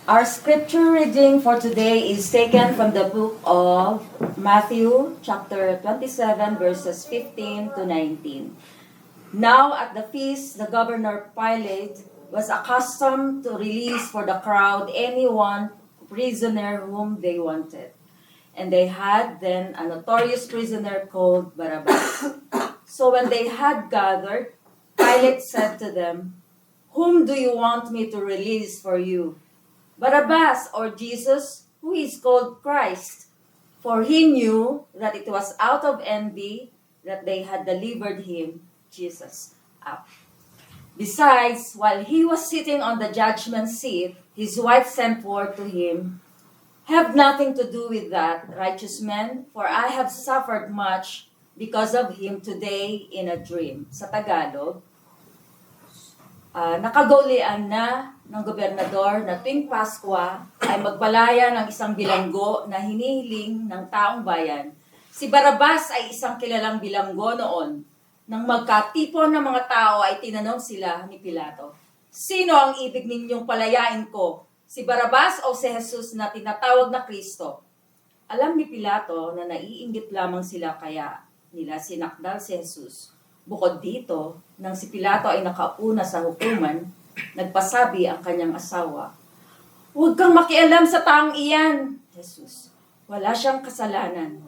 Our scripture reading for today is taken from the book of Matthew, chapter 27, verses 15 to 19. Now at the feast, the governor Pilate was accustomed to release for the crowd any one prisoner whom they wanted. And they had then a notorious prisoner called Barabbas. So when they had gathered, Pilate said to them, "Whom do you want me to release for you? Barabbas or Jesus, who is called Christ?" For he knew that it was out of envy that they had delivered him, Jesus, up. Besides, while he was sitting on the judgment seat, his wife sent word to him, "Have nothing to do with that, righteous man, for I have suffered much because of him today in a dream." Sa Tagalog, nakagaulian na ng gobernador na tuwing Pasko ay magpalaya ng isang bilanggo na hinihiling ng taong bayan. Si Barabbas ay isang kilalang bilanggo noon. Nang magkatipon ng mga tao ay tinanong sila ni Pilato, "Sino ang ibig ninyong palayain ko? Si Barabbas o si Jesus na tinatawag na Kristo?" Alam ni Pilato na naiinggit lamang sila kaya nila sinakdal si Jesus. Bukod dito, nang si Pilato ay nakauna sa hukuman, nagpasabi ang kanyang asawa, "Huwag kang makialam sa taong iyan, Jesus. Wala siyang kasalanan.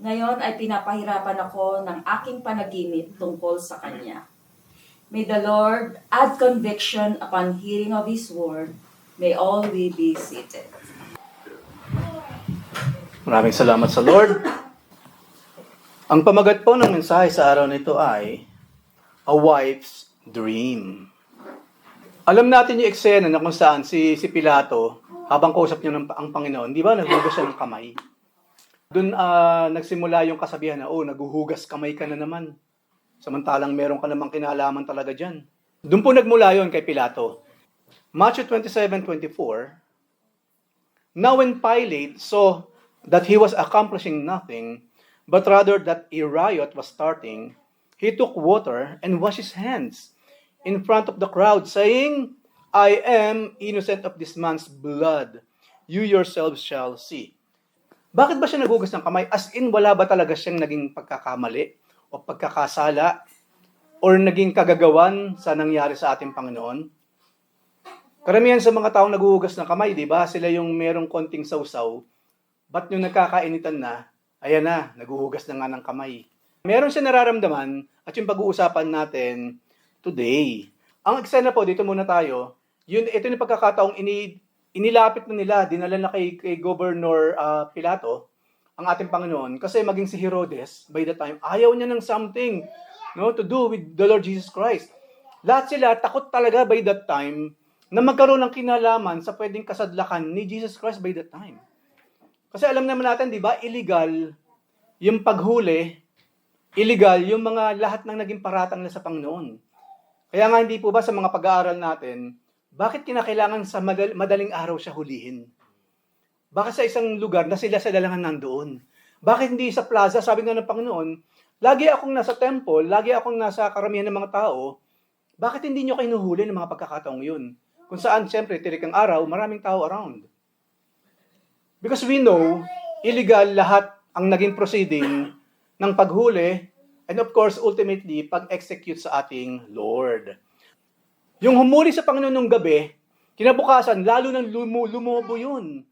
Ngayon ay pinapahirapan ako ng aking panaginip tungkol sa kanya." May the Lord add conviction upon hearing of His word. May all we be seated. Maraming salamat sa Lord. Ang pamagat po ng mensahe sa araw na ito ay A Wife's Dream. Alam natin yung eksena na kung saan si Pilato, habang kausap niya ang Panginoon, di ba, naghugas siya ng kamay. Doon nagsimula yung kasabihan na, naguhugas kamay ka na naman. Samantalang meron ka namang kinalaman talaga dyan. Doon po nagmula yon kay Pilato. Matthew 27:24, "Now when Pilate saw that he was accomplishing nothing, but rather that a riot was starting, he took water and washed his hands in front of the crowd, saying, 'I am innocent of this man's blood. You yourselves shall see.'" Bakit ba siya naghugas ng kamay? As in, wala ba talaga siyang naging pagkakamali o pagkakasala or naging kagagawan sa nangyari sa ating Panginoon? Karamihan sa mga taong naghuhugas ng kamay, di ba? Sila yung merong konting sausaw. Ba't yung nagkakainitan na, ayan na, naghuhugas na nga ng kamay. Meron siya nararamdaman at yung pag-uusapan natin today. Ang eksena po, dito muna tayo, ito yung pagkakataong inilapit na nila, dinala na kay Governor Pilato, ang ating Panginoon, kasi maging si Herodes, by the time, ayaw niya ng something to do with the Lord Jesus Christ. Lahat sila takot talaga by that time na magkaroon ng kinalaman sa pwedeng kasadlakan ni Jesus Christ by that time. Kasi alam naman natin, di ba, illegal yung paghuli, illegal yung mga lahat ng naging paratang na sa Panginoon. Kaya nga hindi po ba sa mga pag-aaral natin, bakit kinakailangan sa madaling araw siya hulihin? Bakit sa isang lugar na sila sa dalangan nandoon? Bakit hindi sa plaza? Sabi nga ng Panginoon, lagi akong nasa temple, lagi akong nasa karamihan ng mga tao, bakit hindi nyo kinuhuli ng mga pagkakataong yun? Kung saan, siyempre, tirik ang araw, maraming tao around. Because we know, illegal lahat ang naging proceeding ng paghuli, and of course, ultimately, pag-execute sa ating Lord. Yung humuli sa Panginoon nung gabi, kinabukasan, lalo nang lumobo yun.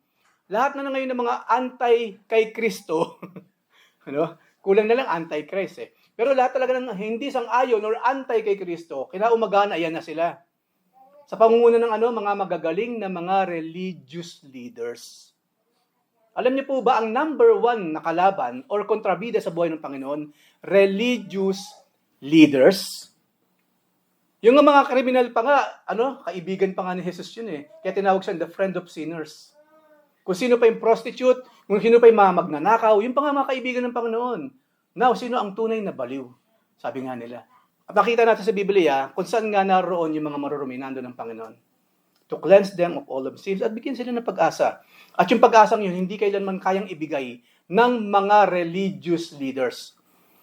Lahat na ngayon ng mga anti kay Kristo, kulang na lang anti-Christ eh. Pero lahat talaga ng hindi sang-ayon or anti kay Kristo, kinaumagahan, ayan na sila. Sa pangunguna ng mga magagaling na mga religious leaders. Alam niyo po ba ang number 1 na kalaban or kontrabida sa buhay ng Panginoon? Religious leaders. Yung mga kriminal pa nga, kaibigan pa nga ni Jesus yun eh. Kaya tinawag siya the friend of sinners. Kung sino pa yung prostitute, kung sino pa yung mga magnanakaw, yung pa nga mga kaibigan ng Panginoon. Now, sino ang tunay na baliw? Sabi nga nila. At nakita natin sa Biblia kung saan nga naroon yung mga marurumi nandun ng Panginoon. To cleanse them of all of sins at bigyan sila ng pag-asa. At yung pag-asang yun, hindi kailanman kayang ibigay ng mga religious leaders.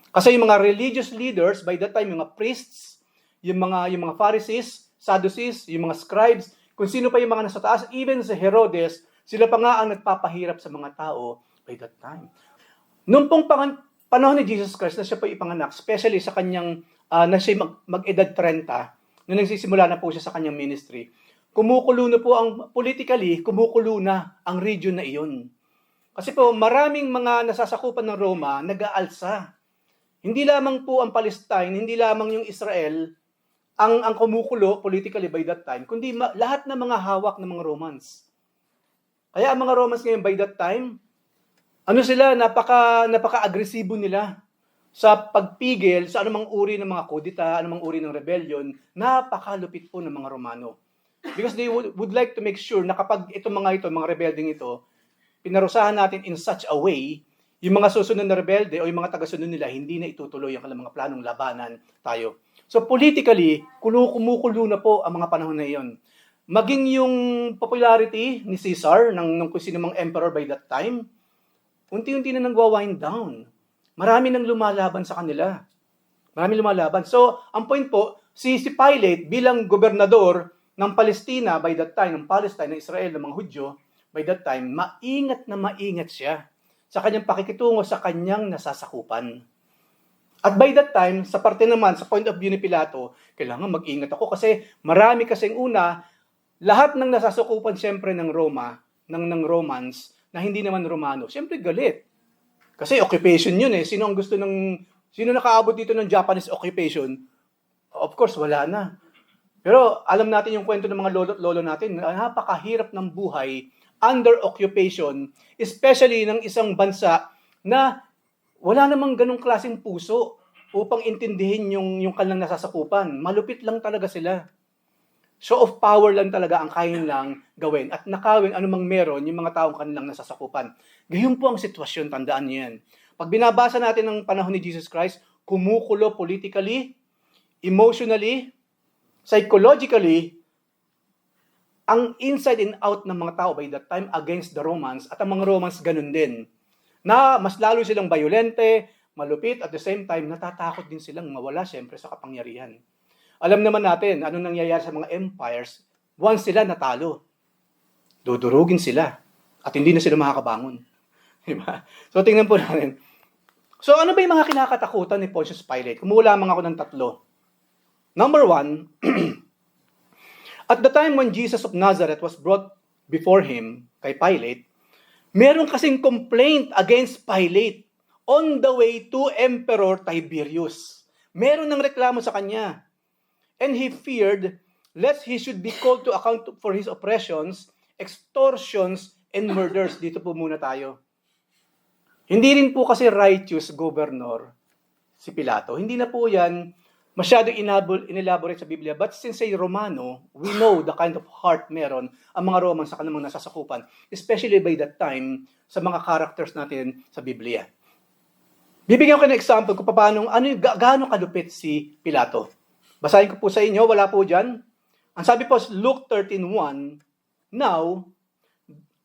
Kasi yung mga religious leaders, by that time, yung mga priests, yung mga Pharisees, Sadducees, yung mga scribes, kung sino pa yung mga nasa taas, even sa Herodes, sila pa nga ang nagpapahirap sa mga tao by that time. Noong pong panahon ni Jesus Christ na siya po ipanganak, especially sa kanyang, na siya mag-edad 30, nung nagsisimula na po siya sa kanyang ministry, kumukulo na po politically, kumukulo na ang region na iyon. Kasi po, maraming mga nasasakupan ng Roma nag-aalsa. Hindi lamang po ang Palestine, hindi lamang yung Israel ang kumukulo politically by that time, kundi lahat ng mga hawak ng mga Romans. Kaya ang mga Romans ngayon by that time, napaka-agresibo nila sa pagpigil sa anumang uri ng mga kudita, anumang uri ng rebellion, napakalupit po ng mga Romano. Because they would like to make sure na kapag mga rebelding ito, pinarusahan natin in such a way, yung mga susunod na rebelde o yung mga tagasunod nila, hindi na itutuloy ang kanilang mga planong labanan tayo. So politically, kumukulo na po ang mga panahon na iyon. Maging yung popularity ni Caesar, ng kung sino mang emperor by that time, unti-unti na nagwa-wind down. Marami nang lumalaban sa kanila. Marami lumalaban. So, ang point po, si Pilate bilang gobernador ng Palestina by that time, ng Palestine, ng Israel, ng mga Hudyo, by that time, maingat siya sa kanyang pakikitungo sa kanyang nasasakupan. At by that time, sa parte naman, sa point of view ni Pilato, kailangan mag-ingat ako kasi marami kasing una, lahat ng nasasakupan siyempre ng Roma, ng Romans, na hindi naman Romano, siyempre galit. Kasi occupation yun eh. Sino nakaabot dito ng Japanese occupation? Of course, wala na. Pero alam natin yung kwento ng mga lolo natin, napakahirap ng buhay under occupation, especially ng isang bansa na wala namang ganong klaseng puso upang intindihin yung kanilang nasasakupan. Malupit lang talaga sila. Show of power lang talaga ang kaya lang gawin at nakawin anumang meron yung mga taong kanilang nasasakupan. Gayon po ang sitwasyon, tandaan niyo yan. Pag binabasa natin ang panahon ni Jesus Christ, kumukulo politically, emotionally, psychologically, ang inside and out ng mga tao by that time against the Romans at ang mga Romans ganun din. Na mas lalo silang bayolente, malupit, at the same time, natatakot din silang mawala siyempre sa kapangyarihan. Alam naman natin, anong nangyayari sa mga empires, once sila natalo, dudurugin sila at hindi na sila makakabangon. Diba? So tingnan po natin. So ano ba yung mga kinakatakutan ni Pontius Pilate? Kumuha lamang ako ng 3. Number 1, at the time when Jesus of Nazareth was brought before him, kay Pilate, meron kasing complaint against Pilate on the way to Emperor Tiberius. Meron ng reklamo sa kanya. And he feared lest he should be called to account for his oppressions, extortions, and murders. Dito po muna tayo. Hindi rin po kasi righteous governor si Pilato. Hindi na po yan masyadong inelaborate sa Biblia. But since ay Romano, we know the kind of heart meron ang mga Romans sa kanilang nasasakupan, especially by that time sa mga characters natin sa Biblia. Bibigyan ko ng example kung paano, gaano kalupit si Pilato. Basahin ko po sa inyo, wala po dyan. Ang sabi po, Luke 13:1, now,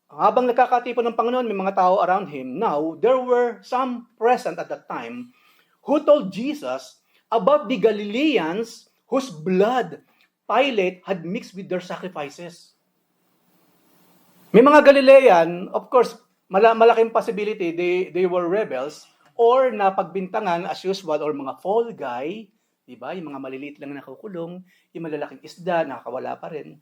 habang nakakatipon ng Panginoon, may mga tao around him, now, there were some present at that time who told Jesus about the Galileans whose blood Pilate had mixed with their sacrifices. May mga Galilean, of course, malaking possibility they were rebels or napagbintangan as usual or mga fall guy, diba? Yung mga maliliit lang na nakukulong, yung malalaking isda, nakakawala pa rin.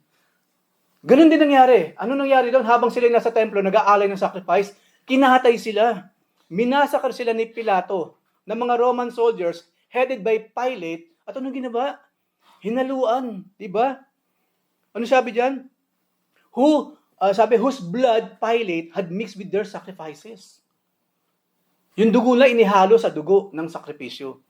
Ganun din nangyari. Ano nangyari doon? Habang sila nasa templo, nag-aalay ng sacrifice, kinahatay sila. Minasakar sila ni Pilato ng mga Roman soldiers headed by Pilate. At anong ginawa? Hinaluan. Diba? Ano sabi dyan? Whose blood Pilate had mixed with their sacrifices. Yung dugo na inihalo sa dugo ng sakripisyo.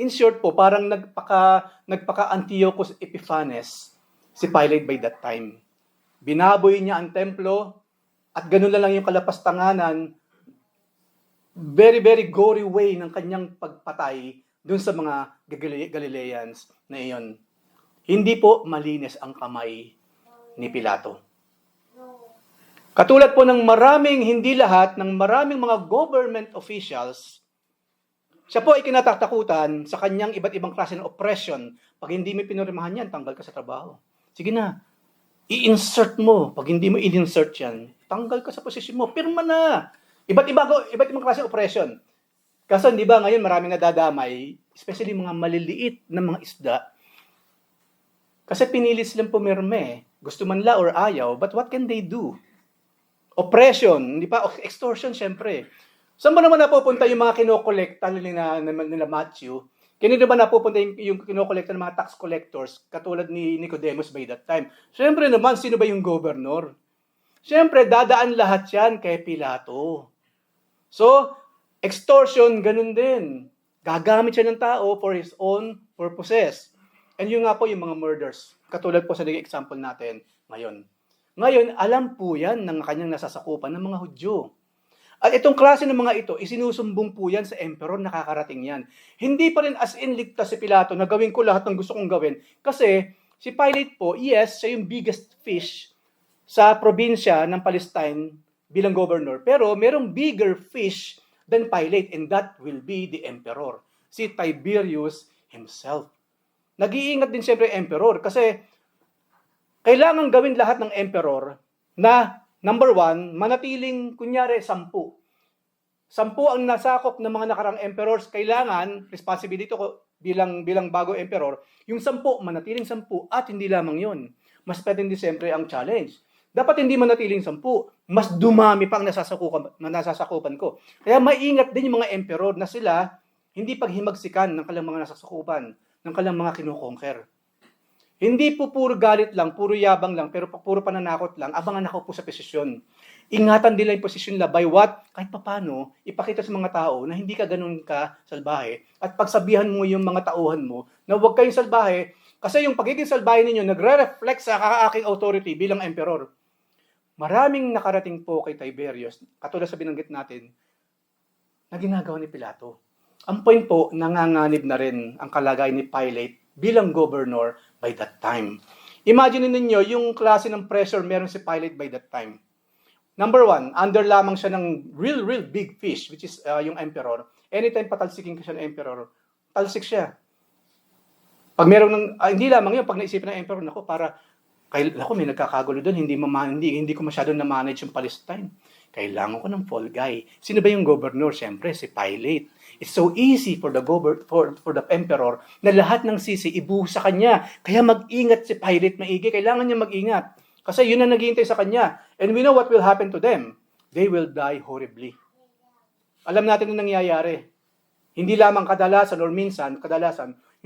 In short po, parang nagpaka Antiochus Epiphanes si Pilate by that time. Binaboy niya ang templo at ganun lang yung kalapastanganan. Very, very gory way ng kanyang pagpatay dun sa mga Galileans na iyon. Hindi po malinis ang kamay ni Pilato. Katulad po ng hindi lahat, ng maraming mga government officials, siya po ay kinatatakutan sa kanyang iba't ibang klase ng oppression. Pag hindi mo pinurimahan yan, tanggal ka sa trabaho. Sige na, I-insert mo. Pag hindi mo in-insert yan, tanggal ka sa posisyon mo. Pirma na. Iba't ibang klase ng oppression. Kaso, di ba, ngayon maraming nadadamay, especially mga maliliit na mga isda, kasi pinili silang pumirme. Gusto man la or ayaw, but what can they do? Oppression, di ba? Extortion, syempre. Saan ba naman napupunta yung mga kinokolekta nila Matthew? Kanino ba napupunta yung kinokolekta ng mga tax collectors katulad ni Nicodemus by that time? Syempre naman, sino ba yung governor? Syempre, dadaan lahat yan kay Pilato. So, extortion, ganun din. Gagamit siya ng tao for his own purposes. And yun nga po yung mga murders. Katulad po sa naging example natin ngayon. Ngayon, alam po yan ng kanyang nasasakupan ng mga Hudyo. At itong klase ng mga ito, isinusumbong po yan sa emperor, nakakarating yan. Hindi pa rin as in ligtas si Pilato na gawin ko lahat ng gusto kong gawin. Kasi si Pilate po, yes, siya yung biggest fish sa probinsya ng Palestine bilang governor. Pero merong bigger fish than Pilate, and that will be the emperor. Si Tiberius himself. Nag-iingat din siyempre emperor kasi kailangan gawin lahat ng emperor na number one, manatiling kunyari 10. 10 ang nasakop ng mga nakarang emperors. Kailangan, responsibility ko bilang bago emperor, yung 10, manatiling 10 at hindi lamang yun. Mas pwede din siyempre ang challenge. Dapat hindi manatiling 10, mas dumami pa ang nasasakupan ko. Kaya maingat din yung mga emperor na sila hindi paghimagsikan ng kanilang mga nasasakupan, ng kanilang mga kinukonquer. Hindi po puro galit lang, puro yabang lang, pero puro pananakot lang, abangan ako po sa posisyon. Ingatan nila yung posisyon nila by what? Kahit papano, ipakita sa mga tao na hindi ka ganun ka salbahe at pagsabihan mo yung mga tauhan mo na huwag kayong salbahe kasi yung pagiging salbahe ninyo nagre-reflect sa aking authority bilang emperor. Maraming nakarating po kay Tiberius, katulad sa binanggit natin, na ginagawa ni Pilato. Ang point po, nanganganib na rin ang kalagayan ni Pilate bilang governor by that time. Imagine ninyo yung klase ng pressure meron si Pilate by that time. Number one, under lamang siya ng real big fish, which is yung emperor. Anytime patalsikin ka siya ng emperor, talsik siya. Pag meron ng, hindi lamang yun, pag naisipin ng emperor, may nagkakagulo doon, hindi ko masyado na-manage yung Palestine. Kailangan ko ng fall guy. Sino ba yung governor? Siyempre, si Pilate. It's so easy for the emperor na lahat ng sisi ibuhos sa kanya. Kaya mag-ingat si Pilate maigi. Kailangan niya mag-ingat. Kasi yun ang naghihintay sa kanya. And we know what will happen to them. They will die horribly. Alam natin ang nangyayari. Hindi lamang kadalasan,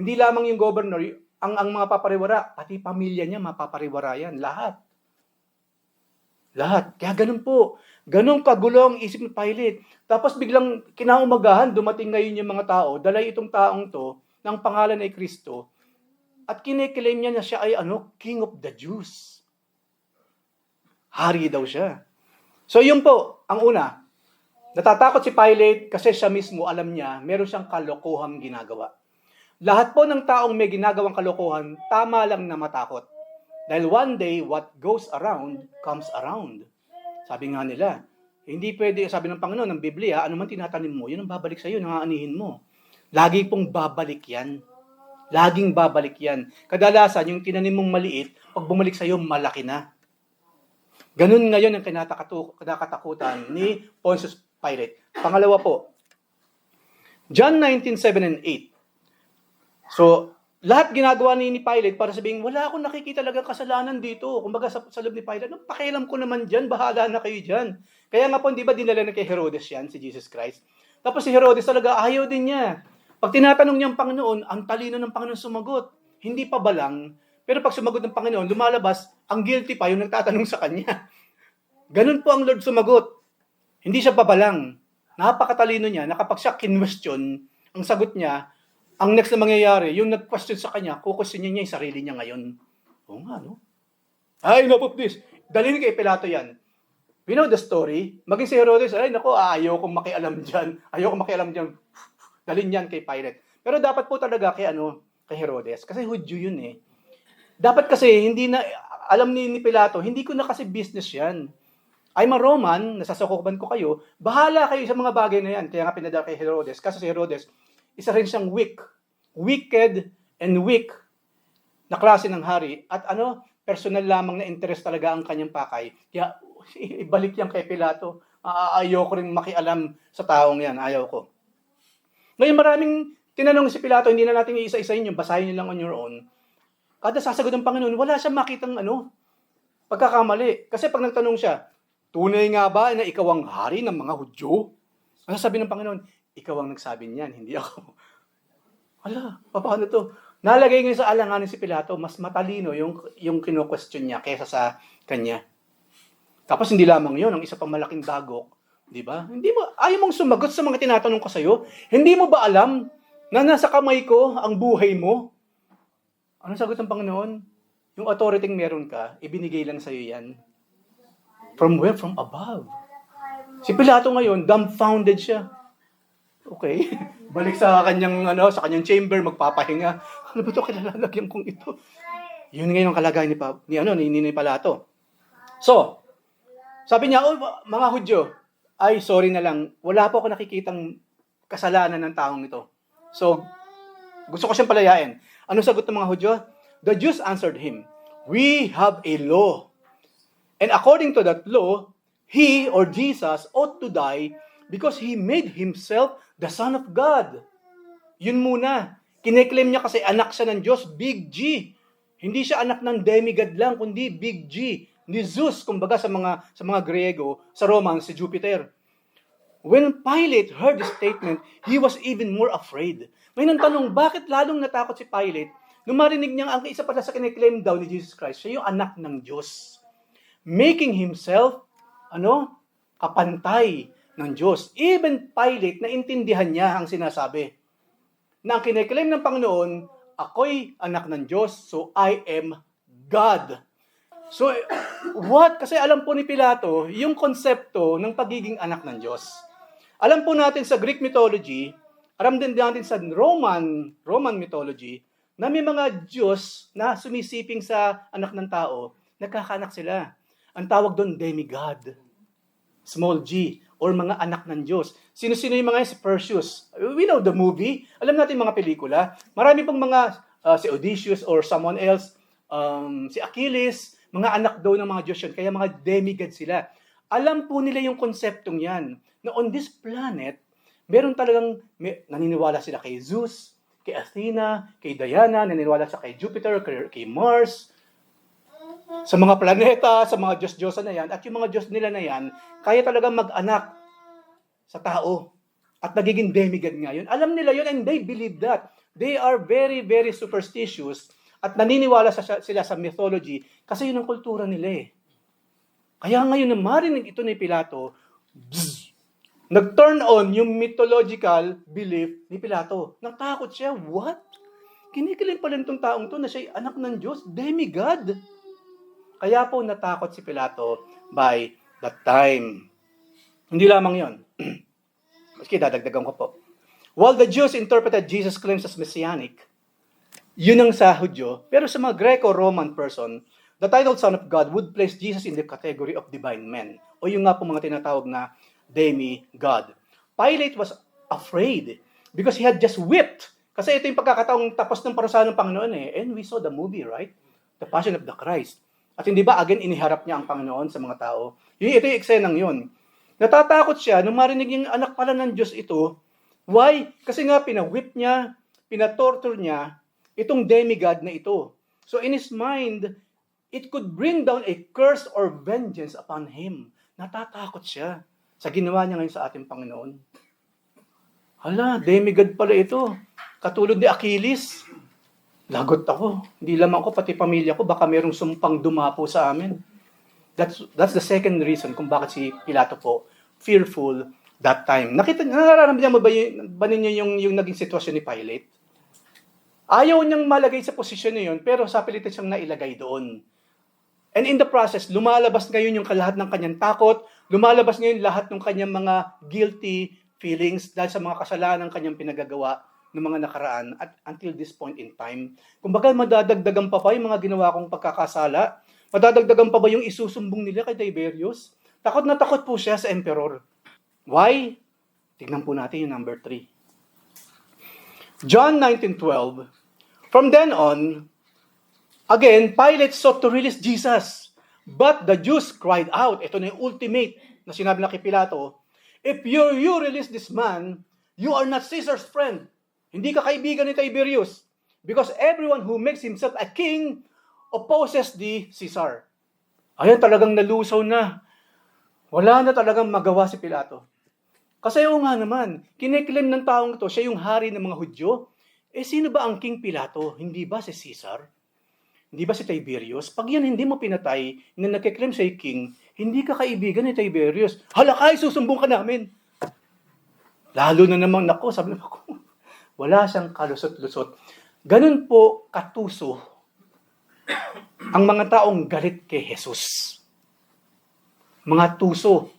hindi lamang yung governor, ang mga papariwara, pati pamilya niya mapapariwara yan. Lahat. Kaya ganun po. Ganun kagulo ang isip ni Pilate. Tapos biglang kinaumagahan, dumating ngayon yung mga tao, dalay itong taong to ng pangalan ay Kristo, at kiniklaim niya na siya ay King of the Jews. Hari daw siya. So yun po, ang una, natatakot si Pilate kasi siya mismo alam niya, meron siyang kalokohang ginagawa. Lahat po ng taong may ginagawang kalokohan, tama lang na matakot. Dahil one day, what goes around, comes around. Sabi nga nila, hindi pwede, sabi ng Panginoon, ng Biblia, ano man tinatanim mo, yun ang babalik sa iyo, nangaanihin mo. Lagi pong babalik yan. Laging babalik yan. Kadalasan, yung tinanim mong maliit, pag bumalik sa iyo, malaki na. Ganun ngayon ang kinakatakutan ni Pontius Pilate. Pangalawa po, John 19:7 and 8. So, lahat ginagawa ni Pilate para sabihin, wala akong nakikita talagang kasalanan dito. Kumbaga sa loob ni Pilate, pakialam ko naman dyan, bahala na kayo dyan. Kaya nga po, di ba dinala na kay Herodes yan, si Jesus Christ? Tapos si Herodes talaga, ayaw din niya. Pag tinatanong niya ang Panginoon, ang talino ng Panginoon sumagot. Hindi pa balang, pero pag sumagot ng Panginoon, lumalabas, ang guilty pa yung nagtatanong sa kanya. Ganun po ang Lord sumagot. Hindi siya pabalang. Napakatalino niya, na kapag siya kinwestiyon, ang sagot niya, ang next na mangyayari, yung nag-question sa kanya, kukusinin niya yung sarili niya ngayon. Oo nga, no? Ay, enough of this. Dalhin kay Pilato yan. We know the story. Maging si Herodes, ayaw kong makialam dyan. Dalhin yan kay Pilate. Pero dapat po talaga kay Herodes. Kasi Hudyo yun eh. Dapat kasi, hindi na, alam ni Pilato, hindi ko na kasi business yan. I'm a Roman, nasasakupan ko kayo, bahala kayo sa mga bagay na yan. Kaya nga pinadala kay Herodes. Kasi si Herodes, isa rin siyang wicked and weak na klase ng hari. At personal lamang na interest talaga ang kanyang pakay. Kaya ibalik yan kay Pilato. Ayoko rin makialam sa taong yan. Ayaw ko. Ngayon maraming tinanong si Pilato, hindi na natin iisa-isahin yung basahin niyo lang on your own. Kada sasagot ng Panginoon, wala siyang makitang pagkakamali. Kasi pag nagtanong siya, tunay nga ba na ikaw ang hari ng mga Hudyo? Ano sabi ng Panginoon? Ikaw ang nagsabi niyan, hindi ako. Hala, paano to? Nalagay ngayon sa alanganin si Pilato, mas matalino yung kino-question niya kaysa sa kanya. Tapos hindi lamang yun, ang isa pang malaking dagok, di ba? Ayaw mong sumagot sa mga tinatanong ko sa'yo. Hindi mo ba alam na nasa kamay ko ang buhay mo? Anong sagot ng Panginoon? Yung authority meron ka, ibinigay lang sa'yo yan. From where? From above. Si Pilato ngayon, dumbfounded siya. Okay. Balik sa kanyang chamber, magpapahinga. Ano ba ito kinalalagyan kong ito? Yun ngayon ang kalagayan ni Pilato. So, sabi niya, mga Hudyo, ay sorry na lang, wala po ako nakikitang kasalanan ng taong ito. So, gusto ko siyang palayain. Ano sagot ng mga Hudyo? The Jews answered him, we have a law. And according to that law, he or Jesus ought to die because he made himself the Son of God. Yun muna. Kine-claim niya kasi anak siya ng Diyos, Big G. Hindi siya anak ng demigod lang, kundi Big G. Ni Zeus, kumbaga sa mga Griego, sa Romans, si Jupiter. When Pilate heard the statement, he was even more afraid. May tanong, bakit lalong natakot si Pilate nung marinig niyang ang isa pala sa kine-claim daw ni Jesus Christ, siya yung anak ng Diyos. Making himself, kapantay ng Diyos. Even Pilate, naintindihan niya ang sinasabi. Na ang kine-claim ng Panginoon, ako'y anak ng Diyos, so I am God. So, what? Kasi alam po ni Pilato, yung konsepto ng pagiging anak ng Diyos. Alam po natin sa Greek mythology, alam din natin sa Roman mythology, na may mga Diyos na sumisiping sa anak ng tao, nagkakaanak sila. Ang tawag doon, demigod. Small g, or mga anak ng Diyos. Sino-sino yung mga si Perseus? We know the movie. Alam natin mga pelikula. Marami pang mga si Odysseus or someone else, si Achilles, mga anak daw ng mga Diyos yun. Kaya mga demigod sila. Alam po nila yung konseptong yan. Na on this planet, meron talagang, naniniwala sila kay Zeus, kay Athena, kay Diana, naniniwala sila kay Jupiter, kay Mars, sa mga planeta, sa mga Diyos-Diyosan na yan, at yung mga Diyos nila na yan, kaya talagang mag-anak sa tao. At nagiging demigod nga yun. Alam nila yun and they believe that. They are very, very superstitious at naniniwala sila sa mythology kasi yun ang kultura nila eh. Kaya ngayon na marinig ito ni Pilato, nag-turn on yung mythological belief ni Pilato. Natakot siya. What? Kinikilim pala itong taong to na siya anak ng Diyos, demigod. Kaya po natakot si Pilato by that time. Hindi lamang yon. Maski dadagdagan ko po. While the Jews interpreted Jesus' claims as messianic, yun ang sa Hudyo, pero sa mga Greco-Roman person, the title Son of God would place Jesus in the category of divine men. O yung nga po mga tinatawag na demi-God. Pilate was afraid because he had just whipped. Kasi ito yung pagkakataong tapos ng parusahan ng Panginoon eh. And we saw the movie, right? The Passion of the Christ. At hindi ba, again, iniharap niya ang Panginoon sa mga tao? Ito yung eksenang yun. Natatakot siya nung marinig yung anak pala ng Diyos ito. Why? Kasi nga, pinawhip niya, pinatorture niya, itong demigod na ito. So in his mind, it could bring down a curse or vengeance upon him. Natatakot siya sa ginawa niya ngayon sa ating Panginoon. Hala, demigod pala ito. Katulad ni Achilles. Lagot ako. Hindi lamang ako, pati pamilya ko, baka merong sumpang dumapo sa amin. That's the second reason kung bakit si Pilato po fearful that time. Nararamdaman mo ba ninyo yung naging sitwasyon ni Pilate? Ayaw niyang malagay sa posisyon na yun, pero sa pilitan siyang nailagay doon. And in the process, lumalabas ngayon yung lahat ng kanyang takot, lumalabas ngayon lahat ng kanyang mga guilty feelings dahil sa mga kasalanan kanyang pinagagawa ng mga nakaraan at until this point in time. Kumbaga, madadagdagan pa yung mga ginawa kong pagkakasala? Madadagdagan pa ba yung isusumbong nila kay Tiberius? Takot na takot po siya sa emperor. Why? Tignan po natin yung number 3. John 19:12. From then on, Again, Pilate sought to release Jesus. But the Jews cried out. Ito na yung ultimate na sinabi na kay Pilato. If you release this man, you are not Caesar's friend. Hindi ka kaibigan ni Tiberius. Because everyone who makes himself a king opposes the Caesar. Ayan, talagang nalusaw na. Wala na talagang magawa si Pilato. Kasi nga naman, kiniklaim ng taong ito, siya yung hari ng mga Hudyo. Sino ba ang King Pilato? Hindi ba si Caesar? Hindi ba si Tiberius? Pag yan hindi mo pinatay, na nagkiklaim sa'yo king, hindi ka kaibigan ni Tiberius. Halakay, susumbong ka namin. Lalo na namang, sabi naman ako, wala siyang kalusot-lusot. Ganun po katuso ang mga taong galit kay Jesus. Mga tuso,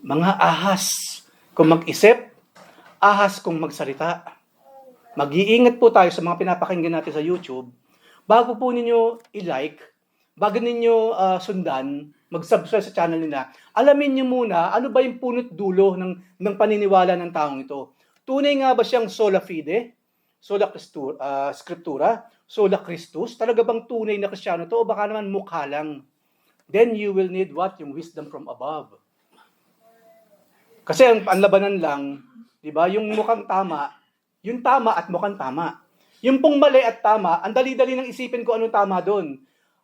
mga ahas kung mag-isip, ahas kung magsalita. Mag-iingat po tayo sa mga pinapakinggan natin sa YouTube. Bago po ninyo i-like, bago ninyo sundan, mag-subscribe sa channel nila, alamin niyo muna ano ba yung punot dulo ng paniniwala ng taong ito. Tunay nga ba siyang sola fide, sola scriptura, sola Christus? Talaga bang tunay na Kristiyano to o baka naman mukha lang? Then you will need what? Yung wisdom from above. Kasi ang labanan lang, di ba, yung mukhang tama, yung tama at mukhang tama. Yung pong mali at tama, ang dali-dali nang isipin ko anong tama doon.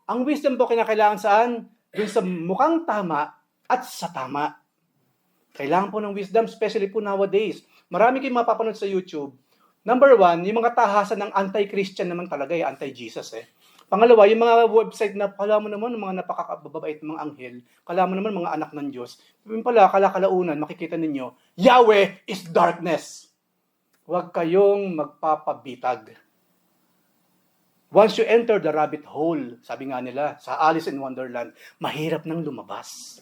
Ang wisdom po kinakailangan saan? Doon sa mukhang tama at sa tama. Kailangan po ng wisdom, especially po nowadays. Marami kayong mapapanood sa YouTube. Number one, yung mga tahasan ng anti-Christian naman talaga, anti-Jesus Pangalawa, yung mga website na kala mo naman mga napakababait ng mga anghel, kala mo naman mga anak ng Diyos. Yung pala, kalaunan, makikita ninyo, Yahweh is darkness. Huwag kayong magpapabitag. Once you enter the rabbit hole, sabi nga nila, sa Alice in Wonderland, mahirap nang lumabas.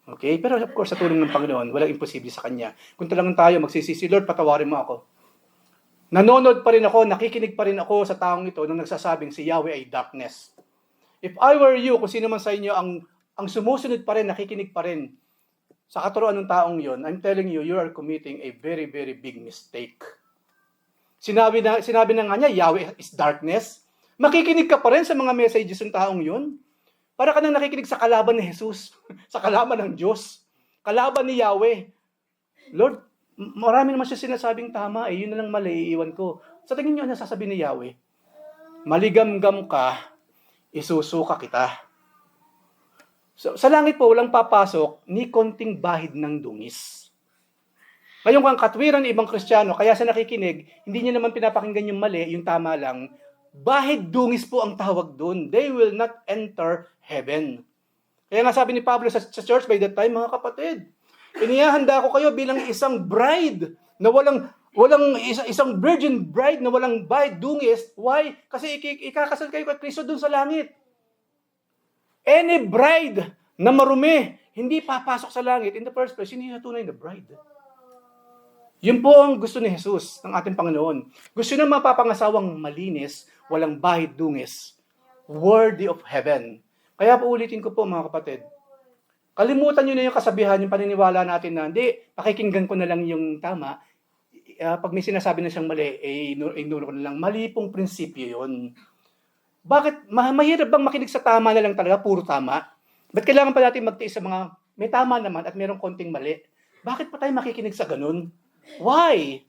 Okay? Pero of course, sa tulong ng Panginoon, walang imposible sa Kanya. Kung talagang tayo magsisisi, Lord, patawarin mo ako. Nanonood pa rin ako, nakikinig pa rin ako sa taong ito nung nagsasabing si Yahweh ay darkness. If I were you, kung sino man sa inyo, ang sumusunod pa rin, nakikinig pa rin sa katuruan ng taong yon, I'm telling you, you are committing a very, very big mistake. Sinabi na nga niya, Yahweh is darkness. Makikinig ka pa rin sa mga messages ng taong yon. Para ka nang nakikinig sa kalaban ni Jesus, sa kalaban ng Diyos, kalaban ni Yahweh. Lord, marami naman siya sinasabing tama, yun na lang mali, iiwan ko. Sa tingin niyo, ano sasabihin ni Yahweh? Maligamgam ka, isusuka kita. So, sa langit po, walang papasok ni konting bahid ng dungis. Ngayon kung ang katwiran ng ibang Kristiyano, kaya sa nakikinig, hindi niya naman pinapakinggan yung mali, yung tama lang, bahid dungis po ang tawag doon. They will not enter heaven. Kaya nga sabi ni Pablo sa church by that time, mga kapatid, inihahanda ko kayo bilang isang bride na isang virgin bride na walang bahid dungis. Why? Kasi ikakasal kayo kay Kristo doon sa langit. Any bride na marumi, hindi papasok sa langit in the first place, hindi na tunay na bride. Yun po ang gusto ni Jesus, ng ating Panginoon. Gusto na mapapangasawang malinis, walang bahid dungis, worthy of heaven. Kaya po ulitin ko po mga kapatid, kalimutan nyo na yung kasabihan, yung paniniwala natin na, hindi, pakikinggan ko na lang yung tama. Pag may sinasabi na siyang mali, ignore ko na lang. Mali pong prinsipyo yun. Bakit? Mahirap bang makinig sa tama na lang talaga, puro tama? Ba't kailangan pa natin magtiis sa mga may tama naman at mayroong konting mali? Bakit pa tayo makikinig sa ganun? Why?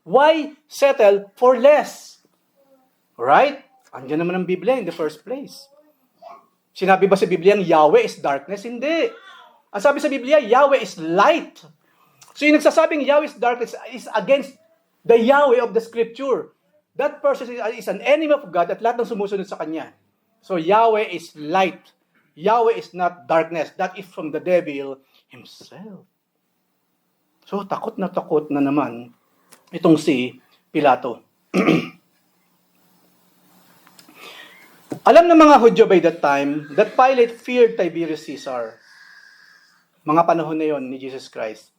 Why settle for less? Right? Andiyan naman ang Biblia in the first place. Sinabi ba sa Biblia ang Yahweh is darkness? Hindi. Ang sabi sa Biblia, Yahweh is light. So yung nagsasabing Yahweh is darkness is against the Yahweh of the Scripture. That person is an enemy of God at lahat ng sumusunod sa Kanya. So Yahweh is light. Yahweh is not darkness. That is from the devil himself. So takot na naman itong si Pilato. Alam ng mga Hudyo by that time that Pilate feared Tiberius Caesar. Mga panahon na yon ni Jesus Christ.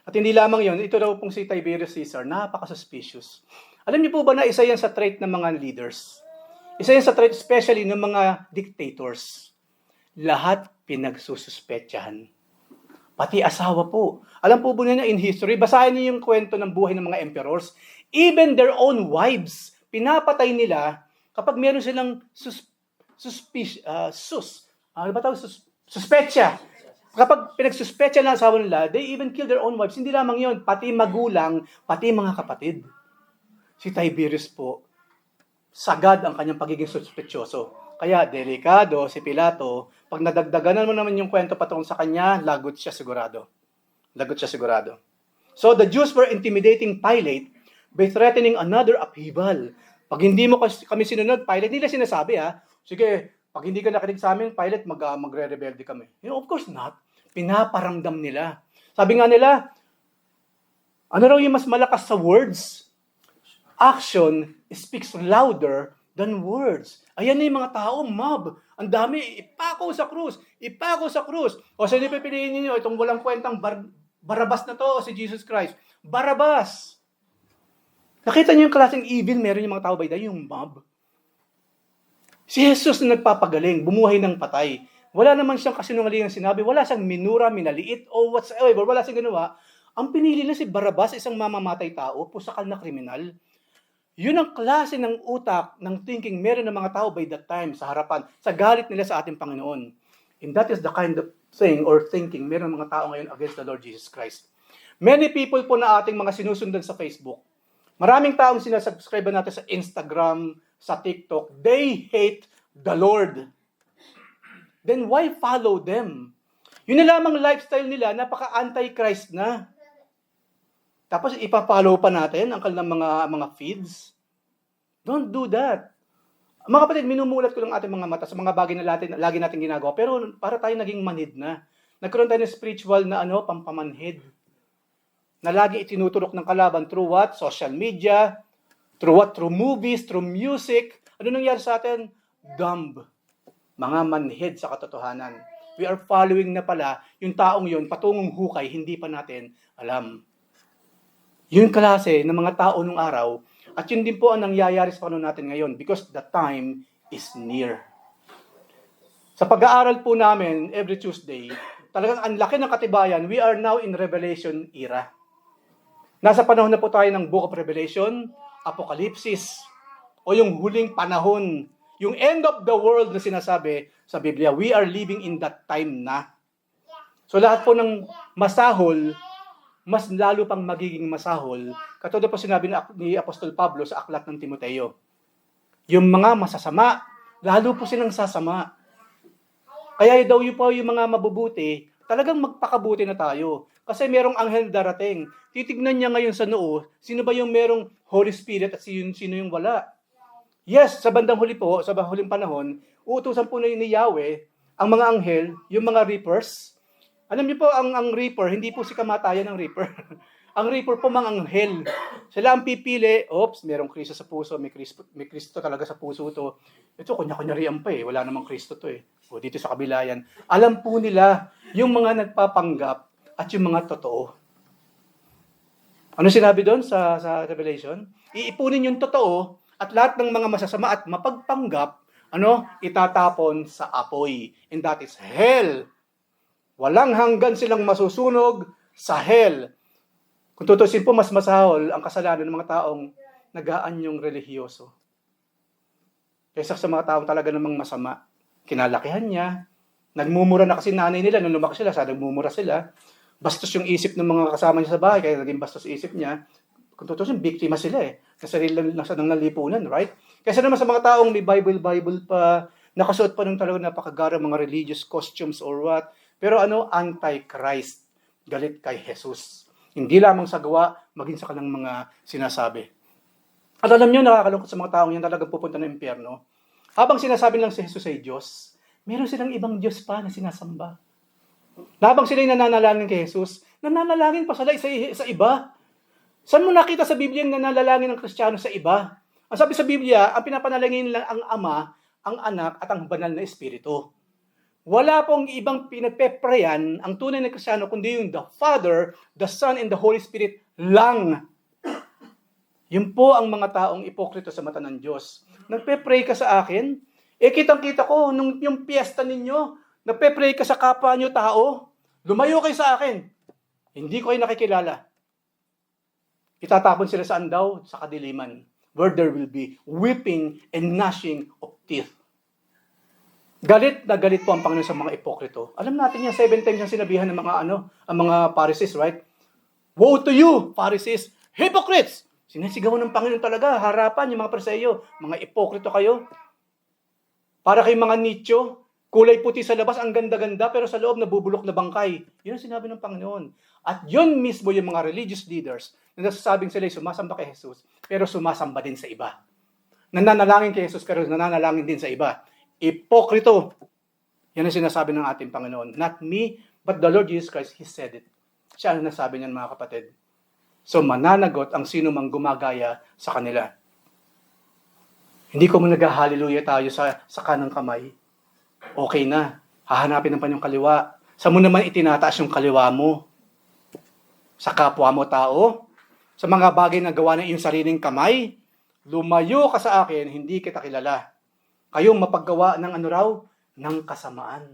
At hindi lamang yon, ito daw pong si Tiberius Caesar, napaka-suspicious. Alam niyo po ba na isa yan sa trait ng mga leaders? Isa yan sa trait especially ng mga dictators. Lahat pinagsususpetyahan. Pati asawa po. Alam po ba niya in history, basahin niyo yung kwento ng buhay ng mga emperors. Even their own wives, pinapatay nila kapag meron silang suspecha. Kapag pinagsuspecha na asawa nila, they even kill their own wives. Hindi lamang yon, pati magulang, pati mga kapatid. Si Tiberius po, sagad ang kanyang pagiging suspetyoso. Kaya delikado si Pilato, pag nadagdagan mo naman yung kwento patungkol sa kanya, lagot siya sigurado. Lagot siya sigurado. So the Jews were intimidating Pilate by threatening another upheaval. Pag hindi mo kami sinunod, Pilate, nila sinasabi sige, pag hindi ka nakinig sa amin, Pilate, magre-rebelde kami. Of course not. Pinaparamdam nila. Sabi nga nila, ano raw yung mas malakas sa words? Action speaks louder than words. Ayan na yung mga tao, mob. Ang dami, ipako sa krus. Ipako sa krus. O sino pipiliin niyo itong walang kwentang Barabas na to o si Jesus Christ? Barabas. Nakita niyo yung klaseng evil meron yung mga tao by day, yung mob. Si Jesus na nagpapagaling, bumuhay ng patay. Wala naman siyang kasinungalingang sinabi, wala siyang minura, minaliit, o whatsoever, wala siyang ginawa. Ang pinili na si Barabas, isang mamamatay tao, pusakal na kriminal. Yun ang klase ng utak, ng thinking meron ng mga tao by that time sa harapan, sa galit nila sa ating Panginoon. And that is the kind of thing or thinking meron ng mga tao ngayon against the Lord Jesus Christ. Many people po na ating mga sinusundan sa Facebook, maraming taong sinasubscribe natin sa Instagram, sa TikTok, they hate the Lord. Then why follow them? Yun na lamang lifestyle nila, napaka-anti-Christ na. Tapos ipa-follow pa natin ang kanilang mga feeds. Don't do that. Mga kapatid, minumulat ko lang ating mga mata sa mga bagay na lagi natin ginagawa, pero para tayo naging manhid na. Nagkaroon tayo ng spiritual na pampamanhid. Na lagi itinuturok ng kalaban through what? Social media, through what? Through movies, through music. Ano nangyari sa atin? Dumb. Mga manhid sa katotohanan. We are following na pala yung taong yun, patungong hukay, hindi pa natin alam. Yung klase ng mga tao nung araw, at yun din po ang nangyayari sa panahon natin ngayon because the time is near. Sa pag-aaral po namin every Tuesday, talagang ang laki ng katibayan, we are now in Revelation era. Nasa panahon na po tayo ng Book of Revelation, Apocalypse, o yung huling panahon, yung end of the world na sinasabi sa Biblia. We are living in that time na. So lahat po ng masahol, mas lalo pang magiging masahol. Katulad po sinabi ni Apostol Pablo sa aklat ng Timoteo. Yung mga masasama, lalo po silang sasama. Kaya daw yung mga mabubuti, talagang magpakabuti na tayo. Kasi merong anghel darating. Titignan niya ngayon sa noo, sino ba yung merong Holy Spirit at sino yung wala. Yes, sa bandang huli po, sa huling panahon, uutusan po na yun ni Yahweh, ang mga anghel, yung mga reapers. Alam niyo po, ang reaper, hindi po si kamatayan ng reaper. Ang reaper po mga anghel. Sila ang pipili, merong Kristo sa puso, may Kristo talaga sa puso to. Ito, kunya-kunyarian pa wala namang Kristo to O dito sa kabila yan. Alam po nila yung mga nagpapanggap at yung mga totoo. Ano sinabi doon sa Revelation? Iipunin yung totoo at lahat ng mga masasama at mapagpanggap, itatapon sa apoy. And that is hell. Walang hanggan silang masusunog sa hell. Kung tutusin po, mas masahol ang kasalanan ng mga taong nag-aanyong relihiyoso. Kaysa sa mga taong talaga namang masama. Kinalakihan niya. Nagmumura na kasi nanay nila. Nung lumaki sila, nagmumura sila. Bastos yung isip ng mga kasama niya sa bahay, kaya naging bastos isip niya. Kung tutusin, biktima sila Sa sarili lang ng nalipunan, right? Kaysa naman sa mga taong may Bible pa, nakasuot pa ng talagang napakagara mga religious costumes or what. Pero anti-Christ. Galit kay Jesus. Hindi lamang sa gawa, maging sa kanilang mga sinasabi. At alam niyo, nakakalungkot sa mga taong yan talagang pupunta ng impyerno. Habang sinasabi lang si Jesus ay Diyos, meron silang ibang Diyos pa na sinasamba. Habang sila'y nananalangin kay Jesus, nananalangin pa sila sa iba. Saan mo nakita sa Biblia yung nananalangin ng Kristiyano sa iba? Ang sabi sa Biblia, ang pinapanalangin lang ang Ama, ang Anak, at ang Banal na Espiritu. Wala pong ibang pinagpeprayan ang tunay na Kristiyano kundi yung the Father, the Son, and the Holy Spirit lang. Yun po ang mga taong ipokrito sa mata ng Diyos. Nagpe-pray ka sa akin, kitang-kita ko, nung yung piyesta ninyo, nagpe-pray ka sa kapwa nyo tao, lumayo kayo sa akin. Hindi ko kayo nakikilala. Itatapon sila saan daw? Sa kadiliman. where there will be weeping and gnashing of teeth. Galit na galit po ang Panginoon sa mga ipokrito. Alam natin yan, 7 times yung sinabihan ng mga ang mga Pharisees, right? Woe to you, Pharisees, hypocrites! Sinisigawan ng Panginoon talaga, harapan yung mga Pariseyo, mga ipokrito kayo. Para kay mga nicho, kulay puti sa labas, ang ganda-ganda, pero sa loob nabubulok na bangkay. Yun ang sinabi ng Panginoon. At yun mismo yung mga religious leaders na nasasabing sila ay sumasamba kay Jesus, pero sumasamba din sa iba. Nananalangin kay Jesus, pero nananalangin din sa iba. Ipokrito. Yan ang sinasabi ng ating Panginoon. Not me, but the Lord Jesus Christ, He said it. Siya ang nasabi niyan, mga kapatid. So mananagot ang sino mang gumagaya sa kanila. Hindi ko nag-hallelujah tayo sa kanang kamay. Okay na. Hahanapin naman yung kaliwa. Sa mo naman itinataas yung kaliwa mo. Sa kapwa mo tao. Sa mga bagay na gawa ng iyong sariling kamay. Lumayo ka sa akin, hindi kita kilala. Kayong mapaggawa ng ano raw? Ng kasamaan.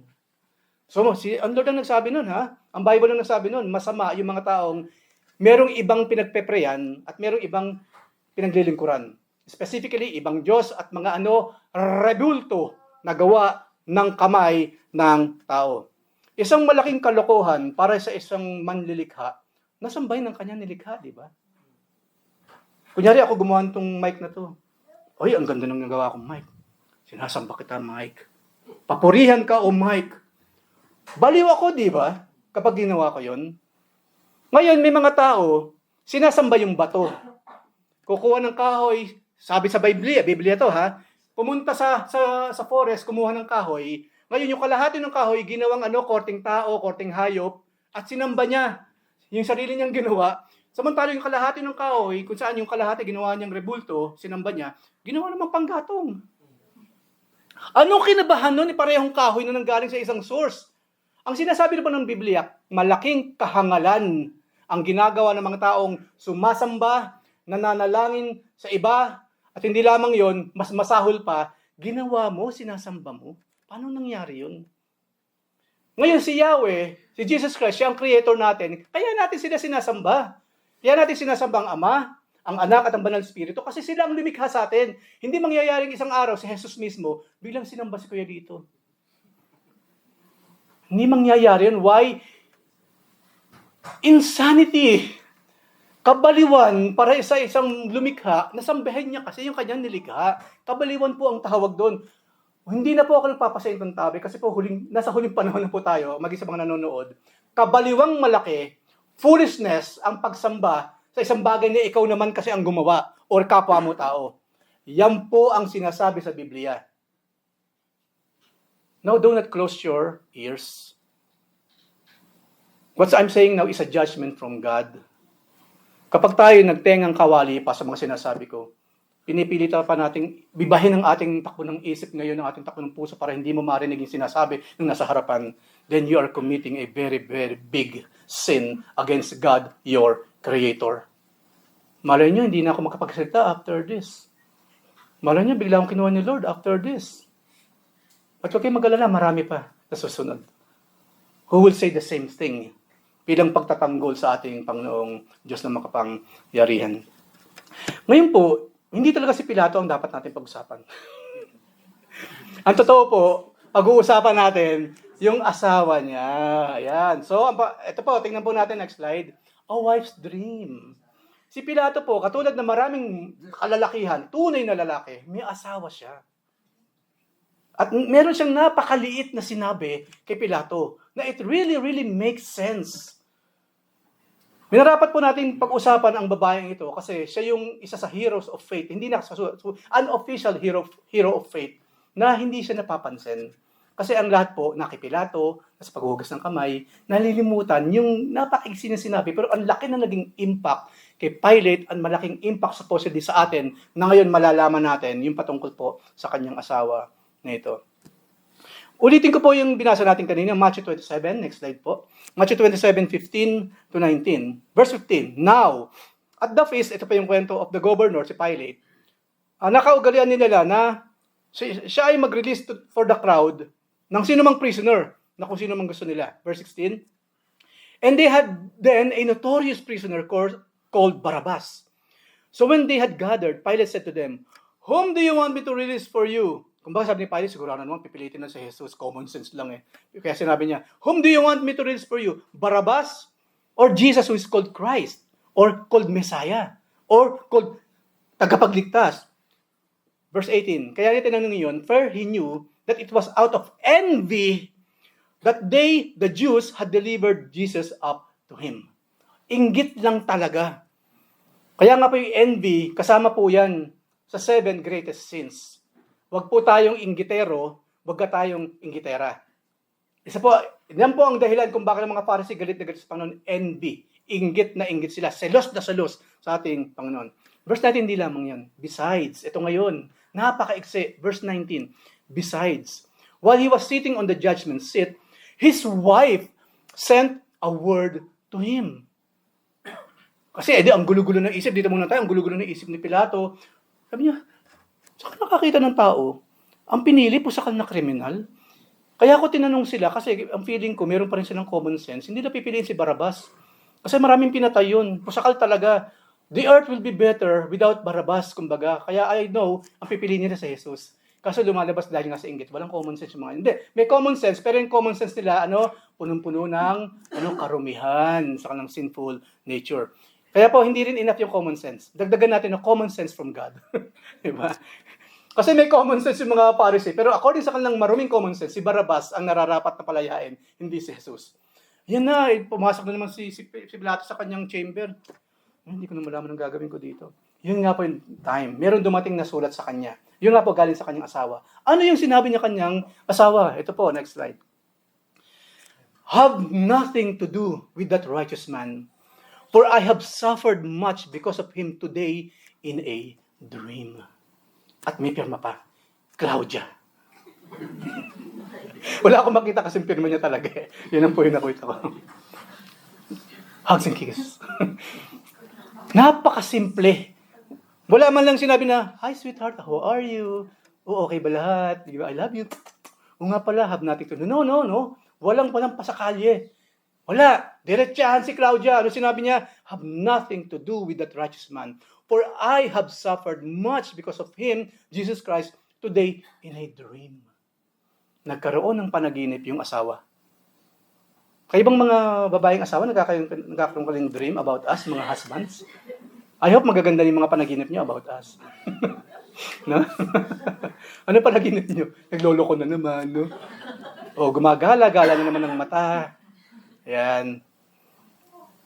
So, ang Lord ang nagsabi nun, ha? Ang Bible ang nagsabi nun, masama yung mga taong merong ibang pinagpepreyan at merong ibang pinaglilingkuran. Specifically, ibang Diyos at mga rebulto na gawa ng kamay ng tao. Isang malaking kalokohan para sa isang manlilikha, nasambay ng kanya nilikha, di ba? Kunyari ako gumawa nitong mic na to. Oy, ang ganda ng nagawa kong mic. Sinasamba kita, mic. Papurihan ka, o mic. Baliw ako, di ba? Kapag ginawa ko yon. Ngayon, may mga tao, sinasamba yung bato. Kukuha ng kahoy, sabi sa Biblia to, ha? Pumunta sa forest, kumuha ng kahoy. Ngayon, yung kalahati ng kahoy, ginawang korting tao, korting hayop, at sinamba niya yung sarili niyang ginawa. Samantala yung kalahati ng kahoy, kung saan yung kalahati ginawa niyang rebulto, sinamba niya, ginawa naman panggatong. Anong kinabahan nun? Parehong kahoy na nanggaling sa isang source. Ang sinasabi naman ng Biblia, malaking kahangalan ang ginagawa ng mga taong sumasamba, nananalangin sa iba, at hindi lamang yon, mas masahol pa, ginawa mo, sinasamba mo. Paano nangyari yun? Ngayon si Yahweh, si Jesus Christ, siya ang creator natin, kaya natin sila sinasamba. Kaya natin sinasamba ang Ama, ang Anak at ang Banal Espiritu, kasi sila ang lumikha sa atin. Hindi mangyayaring isang araw si Jesus mismo, biglang sinamba si Kuya dito. Hindi mangyayari yun. Why? Insanity. Kabaliwan para sa isang lumikha, nasambahin niya kasi yung kanyang nilikha. Kabaliwan po ang tawag doon. Hindi na po ako nagpapasayin ng tabi kasi po nasa huling panahon na po tayo, maging sa mga nanonood. Kabaliwang malaki, foolishness ang pagsamba sa isang bagay na ikaw naman kasi ang gumawa or kapwa mo tao. Yan po ang sinasabi sa Biblia. Now, do not close your ears. What I'm saying now is a judgment from God. Kapag tayo nagtengang kawali pa sa mga sinasabi ko, pinipilit pa nating bibahin ang ating takbo ng isip ngayon, ang ating takbo ng puso para hindi mo marinig yung sinasabi ng nasa harapan, then you are committing a very, very big sin against God, your Creator. Malay nyo, hindi na ako makapagsalita after this. Malay nyo, bigla akong kinuha ni Lord after this. At huwag kayo mag-alala, marami pa na susunod. Who will say the same thing bilang pagtatanggol sa ating Panginoong Diyos na makapangyarihan. Ngayon po, hindi talaga si Pilato ang dapat natin pag-usapan. Ang totoo po, pag-uusapan natin yung asawa niya. Ayan. So, ito po, tingnan po natin next slide. A wife's dream. Si Pilato po, katulad ng maraming kalalakihan, tunay na lalaki, may asawa siya. At meron siyang napakaliit na sinabi kay Pilato na it really, really makes sense. Minarapat po natin pag-usapan ang babaeng ito kasi siya yung isa sa heroes of faith. Hindi na unofficial hero of faith na hindi siya napapansin. Kasi ang lahat po, kay Pilato, sa paghuhugas ng kamay, nalilimutan yung napakaiksi na sinabi. Pero ang laki na naging impact kay Pilate, ang malaking impact supposedly sa atin na ngayon malalaman natin yung patungkol po sa kanyang asawa na ito. Ulitin ko po yung binasa natin kanina, Matthew 27, next slide po. Matthew 27:15 to 19. Verse 15, Now, at the feast, ito pa yung kwento of the governor, si Pilate, nakaugalian nila na siya ay mag-release for the crowd ng sino mang prisoner, na kung sino mang gusto nila. Verse 16, And they had then a notorious prisoner called Barabbas. So when they had gathered, Pilate said to them, "Whom do you want me to release for you?" Kung baka sabi ni Pilate, siguro naman, pipilitin na si Jesus. Common sense lang eh. Kaya sinabi niya, "Whom do you want me to release for you? Barabbas? Or Jesus who is called Christ? Or called Messiah? Or called tagapagligtas?" Verse 18, kaya niya tinanong yun, for he knew that it was out of envy that they, the Jews, had delivered Jesus up to him. Inggit lang talaga. Kaya nga po yung envy, kasama po yan sa 7 greatest sins. Huwag po tayong inggitero, huwag ka tayong inggitera. Isa po, yan po ang dahilan kung bakit ang mga Pharisee galit na galit sa Panginoon, envy. Inggit na inggit sila, selos na selos sa ating Panginoon. Verse 19, hindi lamang yan. Besides, ito ngayon, napaka-ikse, verse 19, besides, while he was sitting on the judgment seat, his wife sent a word to him. Kasi ang gulo-gulo ng isip, dito muna tayo, ang gulo-gulo ng isip ni Pilato. Sabi niya, saan nakakita ng tao? Ang pinili po sa na kriminal. Kaya ako tinanong sila, kasi ang feeling ko, meron pa rin silang common sense. Hindi na pipiliin si Barabbas. Kasi maraming pinatay yun. Pusakal talaga. The earth will be better without Barabbas, kumbaga. Kaya I know, ang pipiliin nila sa Jesus. Kaso lumalabas dahil nga sa inggit. Walang common sense yung mga. Hindi, may common sense, pero yung common sense nila, punong-puno ng karumihan sa kanilang sinful nature. Kaya po, hindi rin enough yung common sense. Dagdagan natin ng common sense from God. Diba? Kasi may common sense yung mga Pharisee, pero according sa kanilang maruming common sense, si Barabbas ang nararapat na palayain, hindi si Jesus. Yan na, pumasok na naman si Pilato sa kanyang chamber. Hindi ko na malaman ang gagawin ko dito. Yun nga po yung time. Meron dumating na sulat sa kanya. Yun nga po galing sa kanyang asawa. Ano yung sinabi niya kanyang asawa? Ito po, next slide. Have nothing to do with that righteous man, for I have suffered much because of him today in a dream. At may pirma pa, Claudia. Wala akong makita kasi pirma niya talaga eh. Yan ang po yung nakita ko. Hugs and kisses. Napakasimple. Wala man lang sinabi na, "Hi sweetheart, how are you? O okay ba lahat? I love you." O nga pala, have nothing to do. No. Walang pasakalye. Wala. Diretsahan si Claudia. Ano sinabi niya? Have nothing to do with that righteous man. For I have suffered much because of him, Jesus Christ, today in a dream. Nagkaroon ng panaginip yung asawa. Kayo bang mga babaeng asawa nagkakaroon ka ng dream about us, mga husbands? I hope magaganda yung mga panaginip niyo about us. No? Ano panaginip niyo? Nagloloko na naman, no? O gumagala-gala na naman ng mata. Ayan.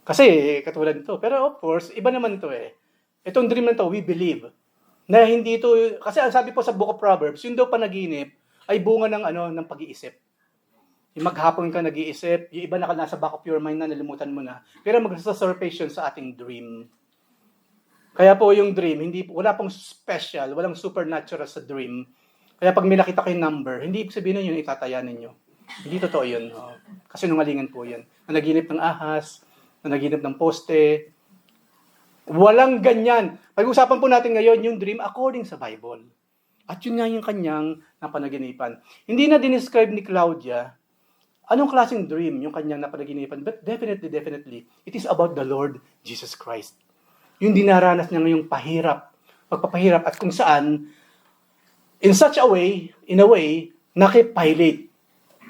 Kasi katulad nito. Pero of course, iba naman ito eh. Itong dream na ito, we believe na hindi ito, kasi ang sabi po sa Book of Proverbs, yung daw panaginip ay bunga ng pag-iisip. Yung maghapon ka nag-iisip, yung iba na nasa back of your mind na nalimutan mo na. Pero magsa-surface yun sa ating dream. Kaya po yung dream, wala pong special, walang supernatural sa dream. Kaya pag may nakita kayong number, hindi ibig sabihin yun itataya ninyo. Hindi totoo yun. Kasi nungalingan po yun. Nanaginip ng ahas, nanaginip ng poste. Walang ganyan. Pag-usapan po natin ngayon yung dream according sa Bible. At yun nga yung kanyang napanaginipan. Hindi na dinescribe ni Claudia anong klaseng dream yung kanyang napanaginipan. But definitely, it is about the Lord Jesus Christ. Yung dinaranas niya ngayong pagpapahirap at kung saan, in a way, nakipilate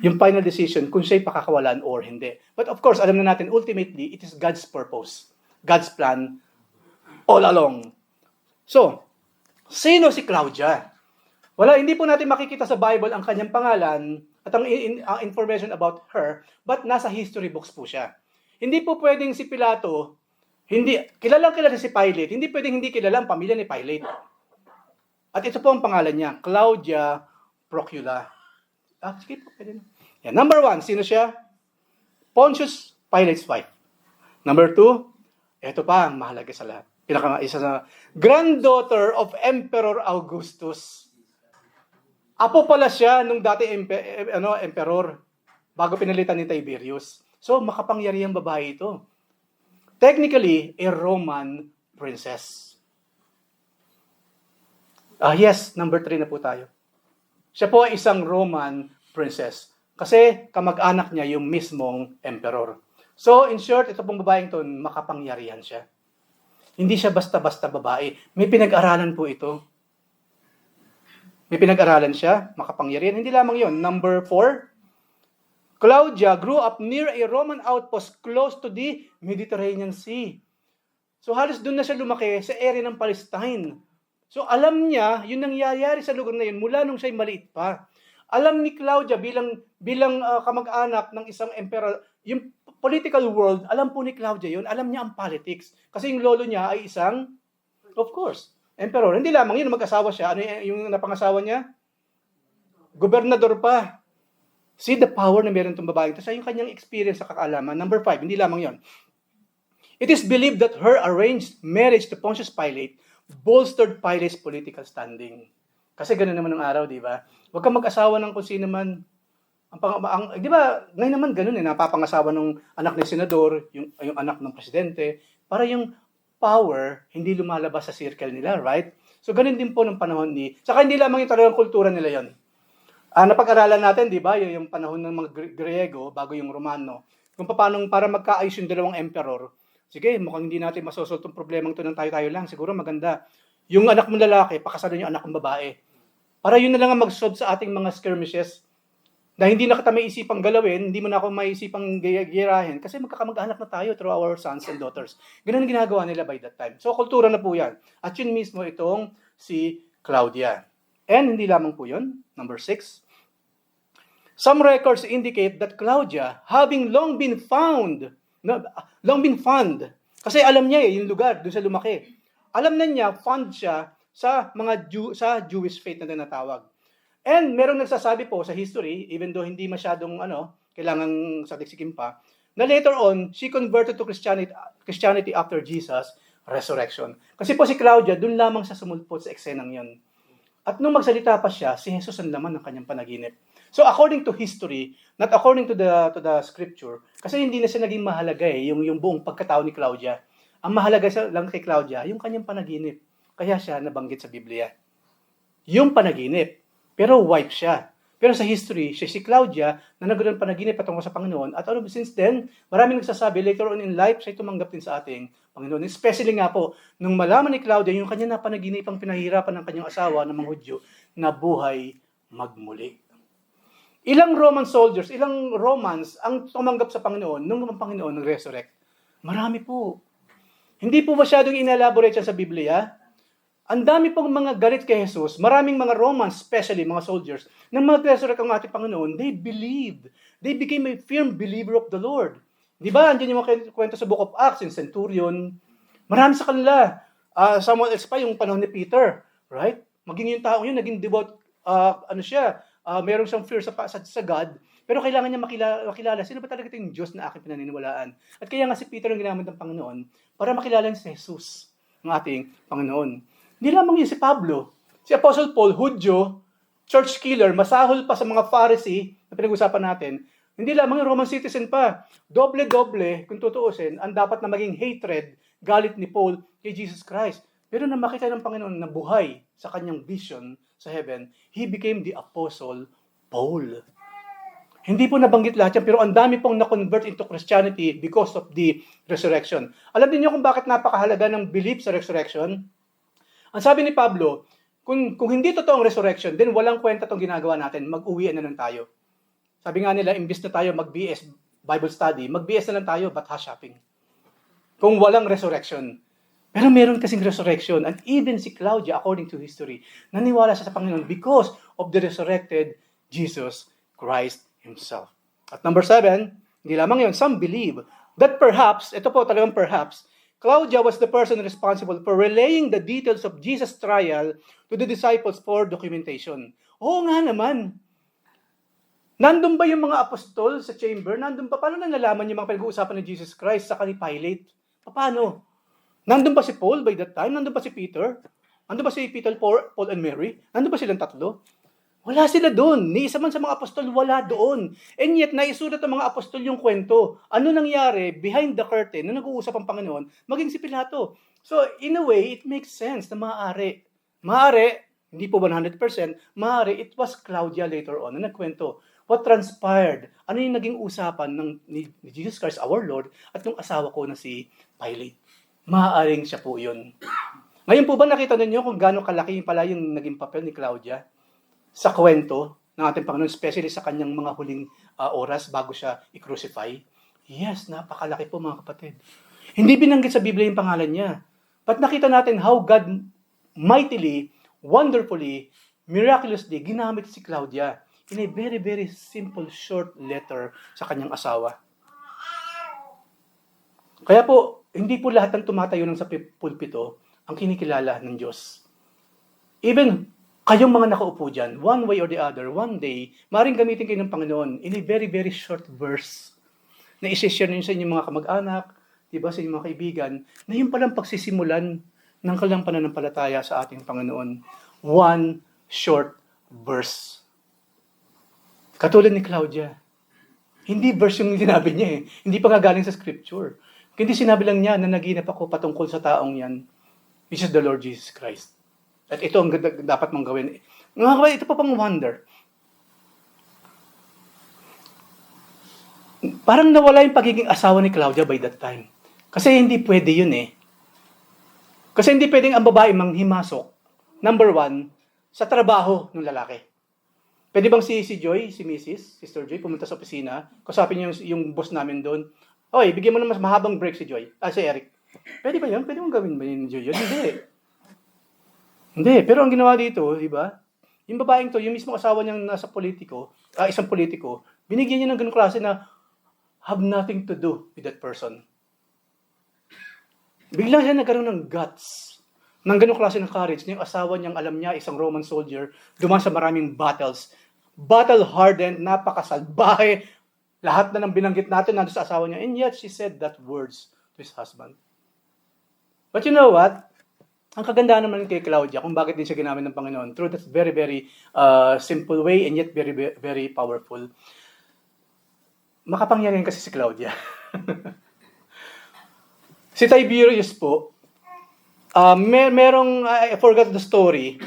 yung final decision kung siya'y pakakawalan or hindi. But of course, alam na natin, ultimately, it is God's purpose, God's plan, all along. So, sino si Claudia? Hindi po natin makikita sa Bible ang kanyang pangalan at ang information about her, but nasa history books po siya. Hindi po pwedeng si Pilato, kilala si Pilate, hindi pwedeng hindi kilala ang pamilya ni Pilate. At ito po ang pangalan niya, Claudia Procula. Sige po, pwede na. Yan. Number 1, sino siya? Pontius Pilate's wife. Number 2, ito pa ang mahalaga sa lahat. Isa sa granddaughter of Emperor Augustus. Apo pala siya nung dati emperor bago pinalitan ni Tiberius. So makapangyarihang babae ito. Technically, a Roman princess. Yes, number 3 na po tayo. Siya po ay isang Roman princess. Kasi kamag-anak niya yung mismong emperor. So, in short, ito pong babaeng to, makapangyarihan siya. Hindi siya basta-basta babae. May pinag-aralan po ito. May pinag-aralan siya, makapangyarihan. Hindi lamang yon. Number 4, Claudia grew up near a Roman outpost close to the Mediterranean Sea. So halos doon na siya lumaki sa area ng Palestine. So alam niya, yung nangyayari sa lugar na yun mula nung siya'y maliit pa. Alam ni Claudia bilang kamag-anak ng isang emperor, yung political world, alam po ni Claudia yun, alam niya ang politics. Kasi yung lolo niya ay isang, of course, emperor. Hindi lamang yun, mag-asawa siya. Ano yung napangasawa niya? Gobernador pa. See the power na meron itong babae. Ito sa yung kanyang experience sa kakaalaman. Number 5, hindi lamang yon. It is believed that her arranged marriage to Pontius Pilate bolstered Pilate's political standing. Kasi ganoon naman ng araw, di ba? Huwag kang mag-asawa ng kung sino man. Di ba, ngayon naman ganoon napapangasawa ng anak ng senador, yung anak ng presidente, para yung power hindi lumalabas sa circle nila, right? So ganoon din po ng panahon saka hindi lamang yung talagang kultura nila yon. Napag-aralan natin, di ba, yung panahon ng mga Griego bago yung Romano, kung paano para magkaayos yung dalawang emperor. Sige, mukhang hindi natin masosolve itong problemang ito ng tayo-tayo lang. Siguro maganda. Yung anak mong lalaki, pakasalan yung anak mong babae. Para yun na lang ang mag-solve sa ating mga skirmishes na hindi na kita may isipang galawin, hindi mo na ako may isipang girahin kasi magkakamag-anak na tayo through our sons and daughters. Ganun ang ginagawa nila by that time. So, kultura na po yan. At yun mismo itong si Claudia. And hindi lamang po yun. Number 6. Some records indicate that Claudia, having long been found, kasi alam niya yung lugar, doon sa lumaki. Alam na niya, found siya sa mga sa Jewish faith na tinatawag. And merong nagsasabi po sa history, even though hindi masyadong kailangang satiksikin pa, na later on, she converted to Christianity after Jesus' resurrection. Kasi po si Claudia, doon lamang siya sumulpot sa eksenang yon. At nung magsalita pa siya, si Jesus ang laman ng kanyang panaginip. So according to history, not according to the scripture, kasi hindi na siya naging mahalaga yung buong pagkatao ni Claudia. Ang mahalaga lang kay Claudia, yung kanyang panaginip. Kaya siya nabanggit sa Biblia. Yung panaginip. Pero wife siya. Pero sa history, siya si Claudia na nagkaroon ng panaginip patungkol sa Panginoon. At since then, maraming nagsasabi, later on in life, siya tumanggap din sa ating Panginoon. Especially nga po, nung malaman ni Claudia, yung kanya na panaginip ang pinahirapan ng kanyang asawa ng mga Hudyo na buhay magmuli. Ilang Roman soldiers, ilang Romans ang tumanggap sa Panginoon nung ang Panginoon nag-resurrect? Marami po. Hindi po masyadong inelaborate yan sa Biblia. Ang dami pong mga galit kay Jesus, maraming mga Romans, especially mga soldiers, nang mag-resurrect ang ating Panginoon, they believed. They became a firm believer of the Lord. Di ba? Andiyan yung mga kwento sa Book of Acts, yung centurion. Marami sa kanila. Someone else pa, yung panahon ni Peter. Right? Maging yung taong yun, naging devout, meron siyang fear sa God, pero kailangan niya makilala sino ba talaga yung Diyos na aking pinaniniwalaan. At kaya nga si Peter ang ginamit ng Panginoon para makilala niya si Jesus, ng ating Panginoon. Hindi lamang yun si Pablo. Si Apostle Paul, Hudyo, church killer, masahol pa sa mga Pharisee na pinag-usapan natin. Hindi lamang yung Roman citizen pa. Doble-doble, kung tutuusin, ang dapat na maging hatred, galit ni Paul kay Jesus Christ. Pero na makita ng Panginoon na buhay sa kanyang vision sa heaven, he became the Apostle Paul. Hindi po nabanggit lahat yan, pero ang dami pong na-convert into Christianity because of the resurrection. Alam niyo kung bakit napakahalaga ng belief sa resurrection? Ang sabi ni Pablo, kung hindi totoong resurrection, then walang kwenta itong ginagawa natin, mag-uwian na lang tayo. Sabi nga nila, imbis na tayo mag-BS Bible study, mag-BS na lang tayo, ba't shopping? Kung walang resurrection. Pero meron kasing resurrection. And even si Claudia, according to history, naniwala siya sa Panginoon because of the resurrected Jesus Christ Himself. At number 7, hindi lamang yun, some believe that perhaps, ito po talagang perhaps, Claudia was the person responsible for relaying the details of Jesus' trial to the disciples for documentation. Oo nga naman. Nandun ba yung mga apostol sa chamber? Nandun ba? Paano nalalaman yung mga pinag-uusapan ni Jesus Christ sa ni Pilate? Paano? Nandun ba si Paul by that time? Nandun ba si Peter? Nandun ba si Peter, Paul, and Mary? Nandun ba silang tatlo? Wala sila doon. Ni isa man sa mga apostol, wala doon. And yet, naisulat ng mga apostol yung kwento. Ano nangyari behind the curtain na nag-uusap ang Panginoon, maging si Pilato. So, in a way, it makes sense na maaari. Maaari, hindi po 100%, maaari, it was Claudia later on na nagkwento. What transpired? Ano yung naging usapan ni Jesus Christ, our Lord, at ng asawa ko na si Pilate? Maaaring siya po yun. Ngayon po ba nakita ninyo kung gaano kalaki pala yung naging papel ni Claudia sa kwento ng ating Panginoon, especially sa kanyang mga huling oras bago siya i-crucify? Yes, napakalaki po mga kapatid. Hindi binanggit sa Biblia yung pangalan niya. But nakita natin how God mightily, wonderfully, miraculously ginamit si Claudia in a very, very simple, short letter sa kanyang asawa. Kaya po, hindi po lahat ng tumatayo ng sa pulpito ang kinikilala ng Diyos. Even kayong mga nakaupo dyan, one way or the other, one day, maaaring gamitin kayo ng Panginoon in a very, very short verse na isi-share ninyo sa inyong mga kamag-anak, diba, sa inyong mga kaibigan, na yun palang pagsisimulan ng kanilang pananampalataya sa ating Panginoon. One short verse. Katulad ni Claudia. Hindi verse yung sinabi niya eh. Hindi pa nga galing sa scripture. Hindi sinabi lang niya na naginap ako patungkol sa taong yan, which is the Lord Jesus Christ. At ito ang dapat mong gawin. Mga kapatid, ito pa pang wonder. Parang nawala yung pagiging asawa ni Claudia by that time. Kasi hindi pwede yun eh. Kasi hindi pwedeng ang babae manghimasok, number one, sa trabaho ng lalaki. Pwede bang si Joy, si Mrs., Sister Joy, pumunta sa opisina, kasapin niyo yung boss namin doon, oy, bigyan mo ng mas mahabang break si Joy, si Eric. Pwede ba yun? Pwede mong gawin ba yun, Joy? Hindi. Hindi, pero ang ginawa dito, di ba? Yung babaeng to, yung mismo asawa niyang nasa isang politiko, binigyan niya ng ganung klase na have nothing to do with that person. Bigla siya nagkaroon ng guts, ng ganung klase ng courage, na yung asawa niyang alam niya, isang Roman soldier, dumaan sa maraming battles, battle-hardened, napakasalbahe, lahat na ng binanggit natin nandun sa asawa niya, and yet she said that words to his husband. But you know what? Ang kagandahan naman kay Claudia, kung bakit din siya ginamit ng Panginoon, through that very, very simple way and yet very, very powerful. Makapangyarihan kasi si Claudia. Si Tiberius po, I forgot the story.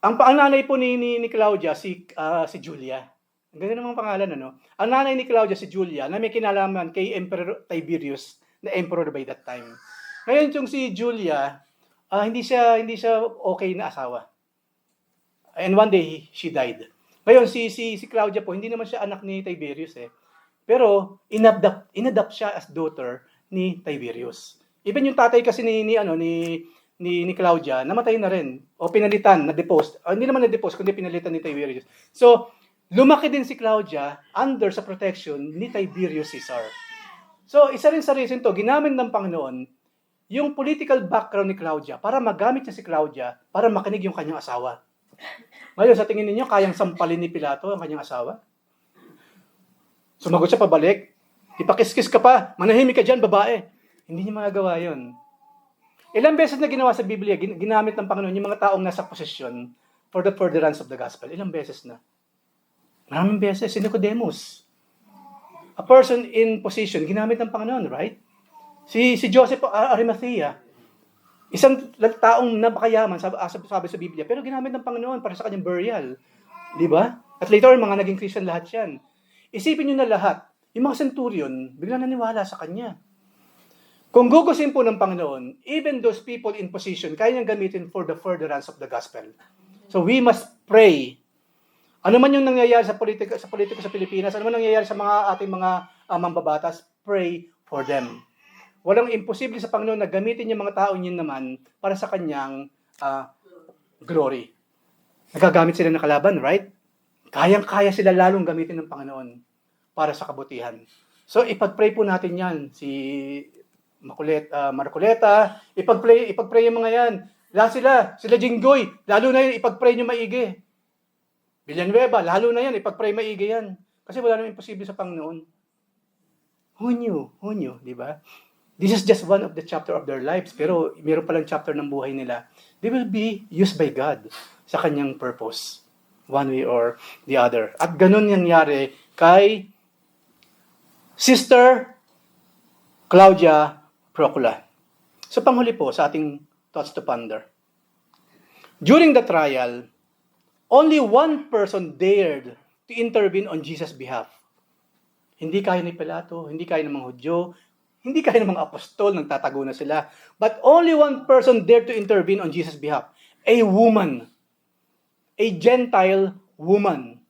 Ang nanay po ni Claudia, si Julia. Ang ganda namang pangalan, ano? Ang nanay ni Claudia, si Julia, na may kinalaman kay Emperor Tiberius, na emperor by that time. Ngayon, yung si Julia, hindi siya okay na asawa. And one day, she died. Ngayon, si Claudia po, hindi naman siya anak ni Tiberius eh. Pero, inadopt siya as daughter ni Tiberius. Even yung tatay kasi ni Claudia, namatay na rin. O pinalitan, na-depost. Hindi naman na-depost, kundi pinalitan ni Tiberius. So, lumaki din si Claudia under sa protection ni Tiberius Caesar. So, isa rin sa reason to, ginamit ng Panginoon yung political background ni Claudia para magamit niya si Claudia para makinig yung kanyang asawa. Ngayon, sa tingin ninyo, kayang sampalin ni Pilato ang kanyang asawa? Sumagot siya pabalik. Ipakiskis ka pa. Manahimik ka dyan, babae. Hindi niya magagawa yun. Ilang beses na ginawa sa Biblia, ginamit ng Panginoon yung mga taong nasa posisyon for the furtherance of the gospel. Ilang beses na? Maraming beses. Si Nicodemus. A person in position, ginamit ng Panginoon, right? Si Joseph Arimathea, isang taong napakayaman, sabi sa Biblia, pero ginamit ng Panginoon para sa kanyang burial. Di ba? At later, mga naging Christian lahat yan. Isipin nyo na lahat, yung mga centurion, biglang naniwala sa kanya. Kung gugusin po ng Panginoon, even those people in position, kaya niyang gamitin for the furtherance of the gospel. So we must pray. Ano man yung nangyayari sa politiko sa Pilipinas, ano man nangyayari sa ating mga mambabatas, pray for them. Walang imposible sa Panginoon na gamitin yung mga tao yun naman para sa kanyang glory. Nagagamit sila ng kalaban, right? Kayang-kaya sila lalong gamitin ng Panginoon para sa kabutihan. So, ipag-pray po natin yan. Si Marcoleta, ipag-pray yung mga yan. Sila Jinggoy, lalo na yun, ipag-pray nyo maigi. Villanueva, lalo na yan, ipag-pray maigi yan. Kasi wala namang imposible sa Panginoon. Who knew, di ba? This is just one of the chapter of their lives, pero meron palang chapter ng buhay nila. They will be used by God sa kanyang purpose, one way or the other. At ganun nangyari kay Sister Claudia Procula. So panghuli po sa ating thoughts to ponder. During the trial, only one person dared to intervene on Jesus' behalf. Hindi kaya ni Pilato, hindi kaya ng mga Hudyo, Hindi kaya ng mga apostol, nagtatago na sila. But only one person dared to intervene on Jesus' behalf. A woman. A Gentile woman.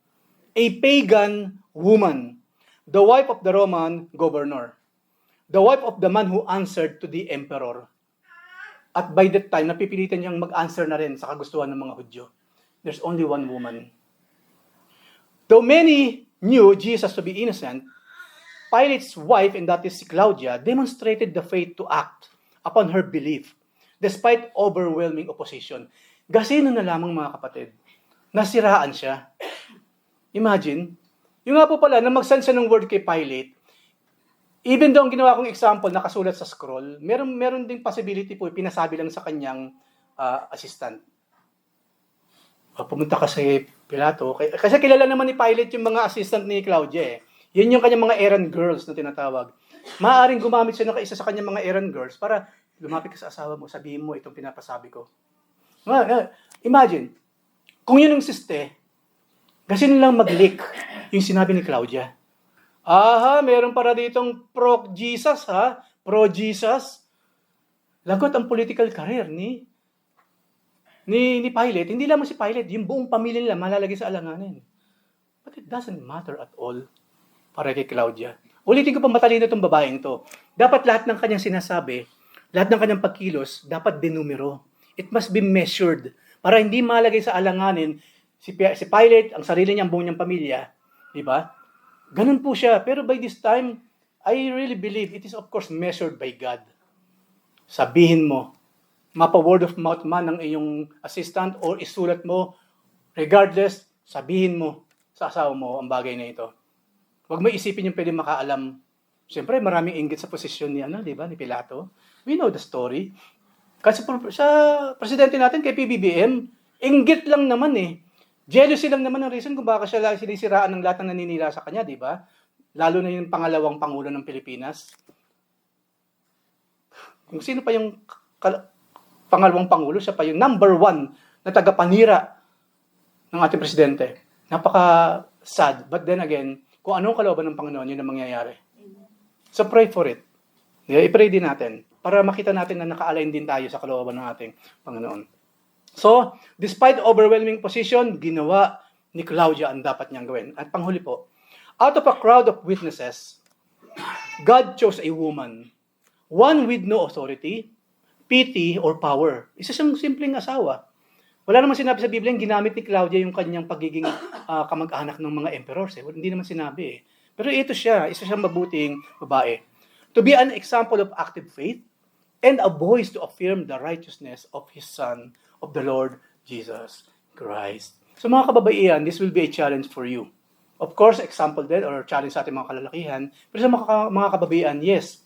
A pagan woman. The wife of the Roman governor. The wife of the man who answered to the emperor. At by that time, napipilitan niyang mag-answer na rin sa kagustuhan ng mga Hudyo. There's only one woman. Though many knew Jesus to be innocent, Pilate's wife, and that is si Claudia, demonstrated the faith to act upon her belief despite overwhelming opposition. Gasino na lamang mga kapatid, nasiraan siya. Imagine, yung nga po pala, na mag-send siya ng word kay Pilate, even though ang ginawa kong example, nakasulat sa scroll, meron ding possibility po, pinasabi lang sa kanyang assistant. Pumunta ka sa Pilato. Kasi kilala naman ni Pilate yung mga assistant ni Claudia eh. Yun yung kanyang mga errand girls na tinatawag. Maaaring gumamit siya ng isa sa kanyang mga errand girls para lumapit ka sa asawa mo, sabihin mo itong pinapasabi ko. Imagine, kung yun ang siste, kasi nilang mag-leak yung sinabi ni Claudia. Meron para ditong pro-Jesus ha? Pro-Jesus. Lagot ang political career ni Pilate. Hindi lamang si Pilate, yung buong pamilya nila malalagay sa alanganin. But it doesn't matter at all para kay Claudia. Ulitin ko pa, matalino itong babaeng to. Dapat lahat ng kanyang sinasabi, lahat ng kanyang pagkilos, dapat dinumero. It must be measured para hindi malagay sa alanganin si Pilate, ang sarili niyang buong niyang pamilya. Di ba? Ganun po siya. Pero by this time, I really believe it is of course measured by God. Sabihin mo, mapa-word of mouth man ng iyong assistant or isulat mo, regardless, sabihin mo sa asawa mo ang bagay na ito. Huwag mo isipin yung pwede makaalam. Siyempre, maraming inggit sa posisyon ni ni Pilato. We know the story. Kasi sa presidente natin kay PBBM, inggit lang naman eh. Jealousy lang naman ang reason kung baka siya sinisiraan ng lahat ng naninira sa kanya, di ba? Lalo na yung pangalawang pangulo ng Pilipinas. Kung sino pa yung pangalawang pangulo, siya pa yung number 1 na tagapanira ng ating presidente. Napaka-sad. But then again, kung anong kalooban ng Panginoon, yun ang mangyayari. So pray for it. I-pray din natin para makita natin na naka-align din tayo sa kalooban ng ating Panginoon. So, despite overwhelming position, ginawa ni Claudia ang dapat niyang gawin. At panghuli po, out of a crowd of witnesses, God chose a woman, one with no authority, pity, or power. Isa siyang simpleng asawa. Wala naman sinabi sa Biblia, ginamit ni Claudia yung kanyang pagiging kamag-anak ng mga emperors. Hindi naman sinabi eh. Pero ito siya, isa siyang mabuting babae. To be an example of active faith and a voice to affirm the righteousness of His Son, of the Lord Jesus Christ. So mga kababaihan, this will be a challenge for you. Of course, example din or challenge sa ating mga kalalakihan. Pero sa mga kababaihan, yes.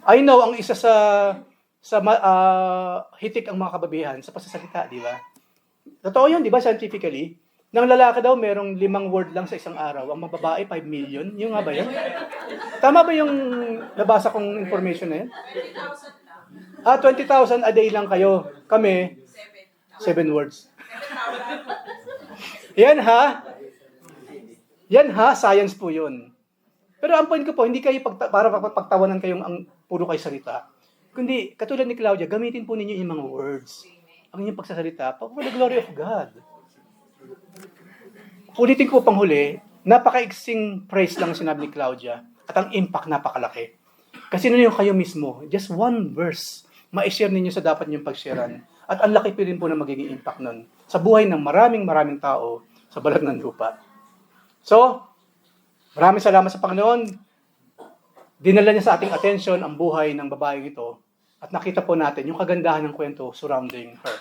I know ang isa sa hitik ang mga kababaihan sa pasasalita, di ba? Totoo yun, di ba, scientifically? Nang lalaki daw, merong 5 word lang sa isang araw. Ang mga babae, 5 million. Yung nga ba yun? Tama ba yung nabasa kong information na yun? 20,000 a day lang kayo. Kami, 7 words. Yan ha, science po yun. Pero ang point ko po, hindi kayo para pagtawanan kayong ang puro kayo salita. Kundi, katulad ni Claudia, gamitin po ninyo yung mga words. Ang inyong pagsasalita, for the glory of God. Ulitin ko panghuli, napakaiksing praise lang sinabi ni Claudia at ang impact napakalaki. Kasi yung kayo mismo, just one verse, ma-share ninyo sa dapat niyong pag-sharean. At ang laki pa rin po na magiging impact nun sa buhay ng maraming tao sa balat ng lupa. So, maraming salamat sa Panginoon. Dinala niya sa ating attention ang buhay ng babaeng ito at nakita po natin yung kagandahan ng kwento surrounding her.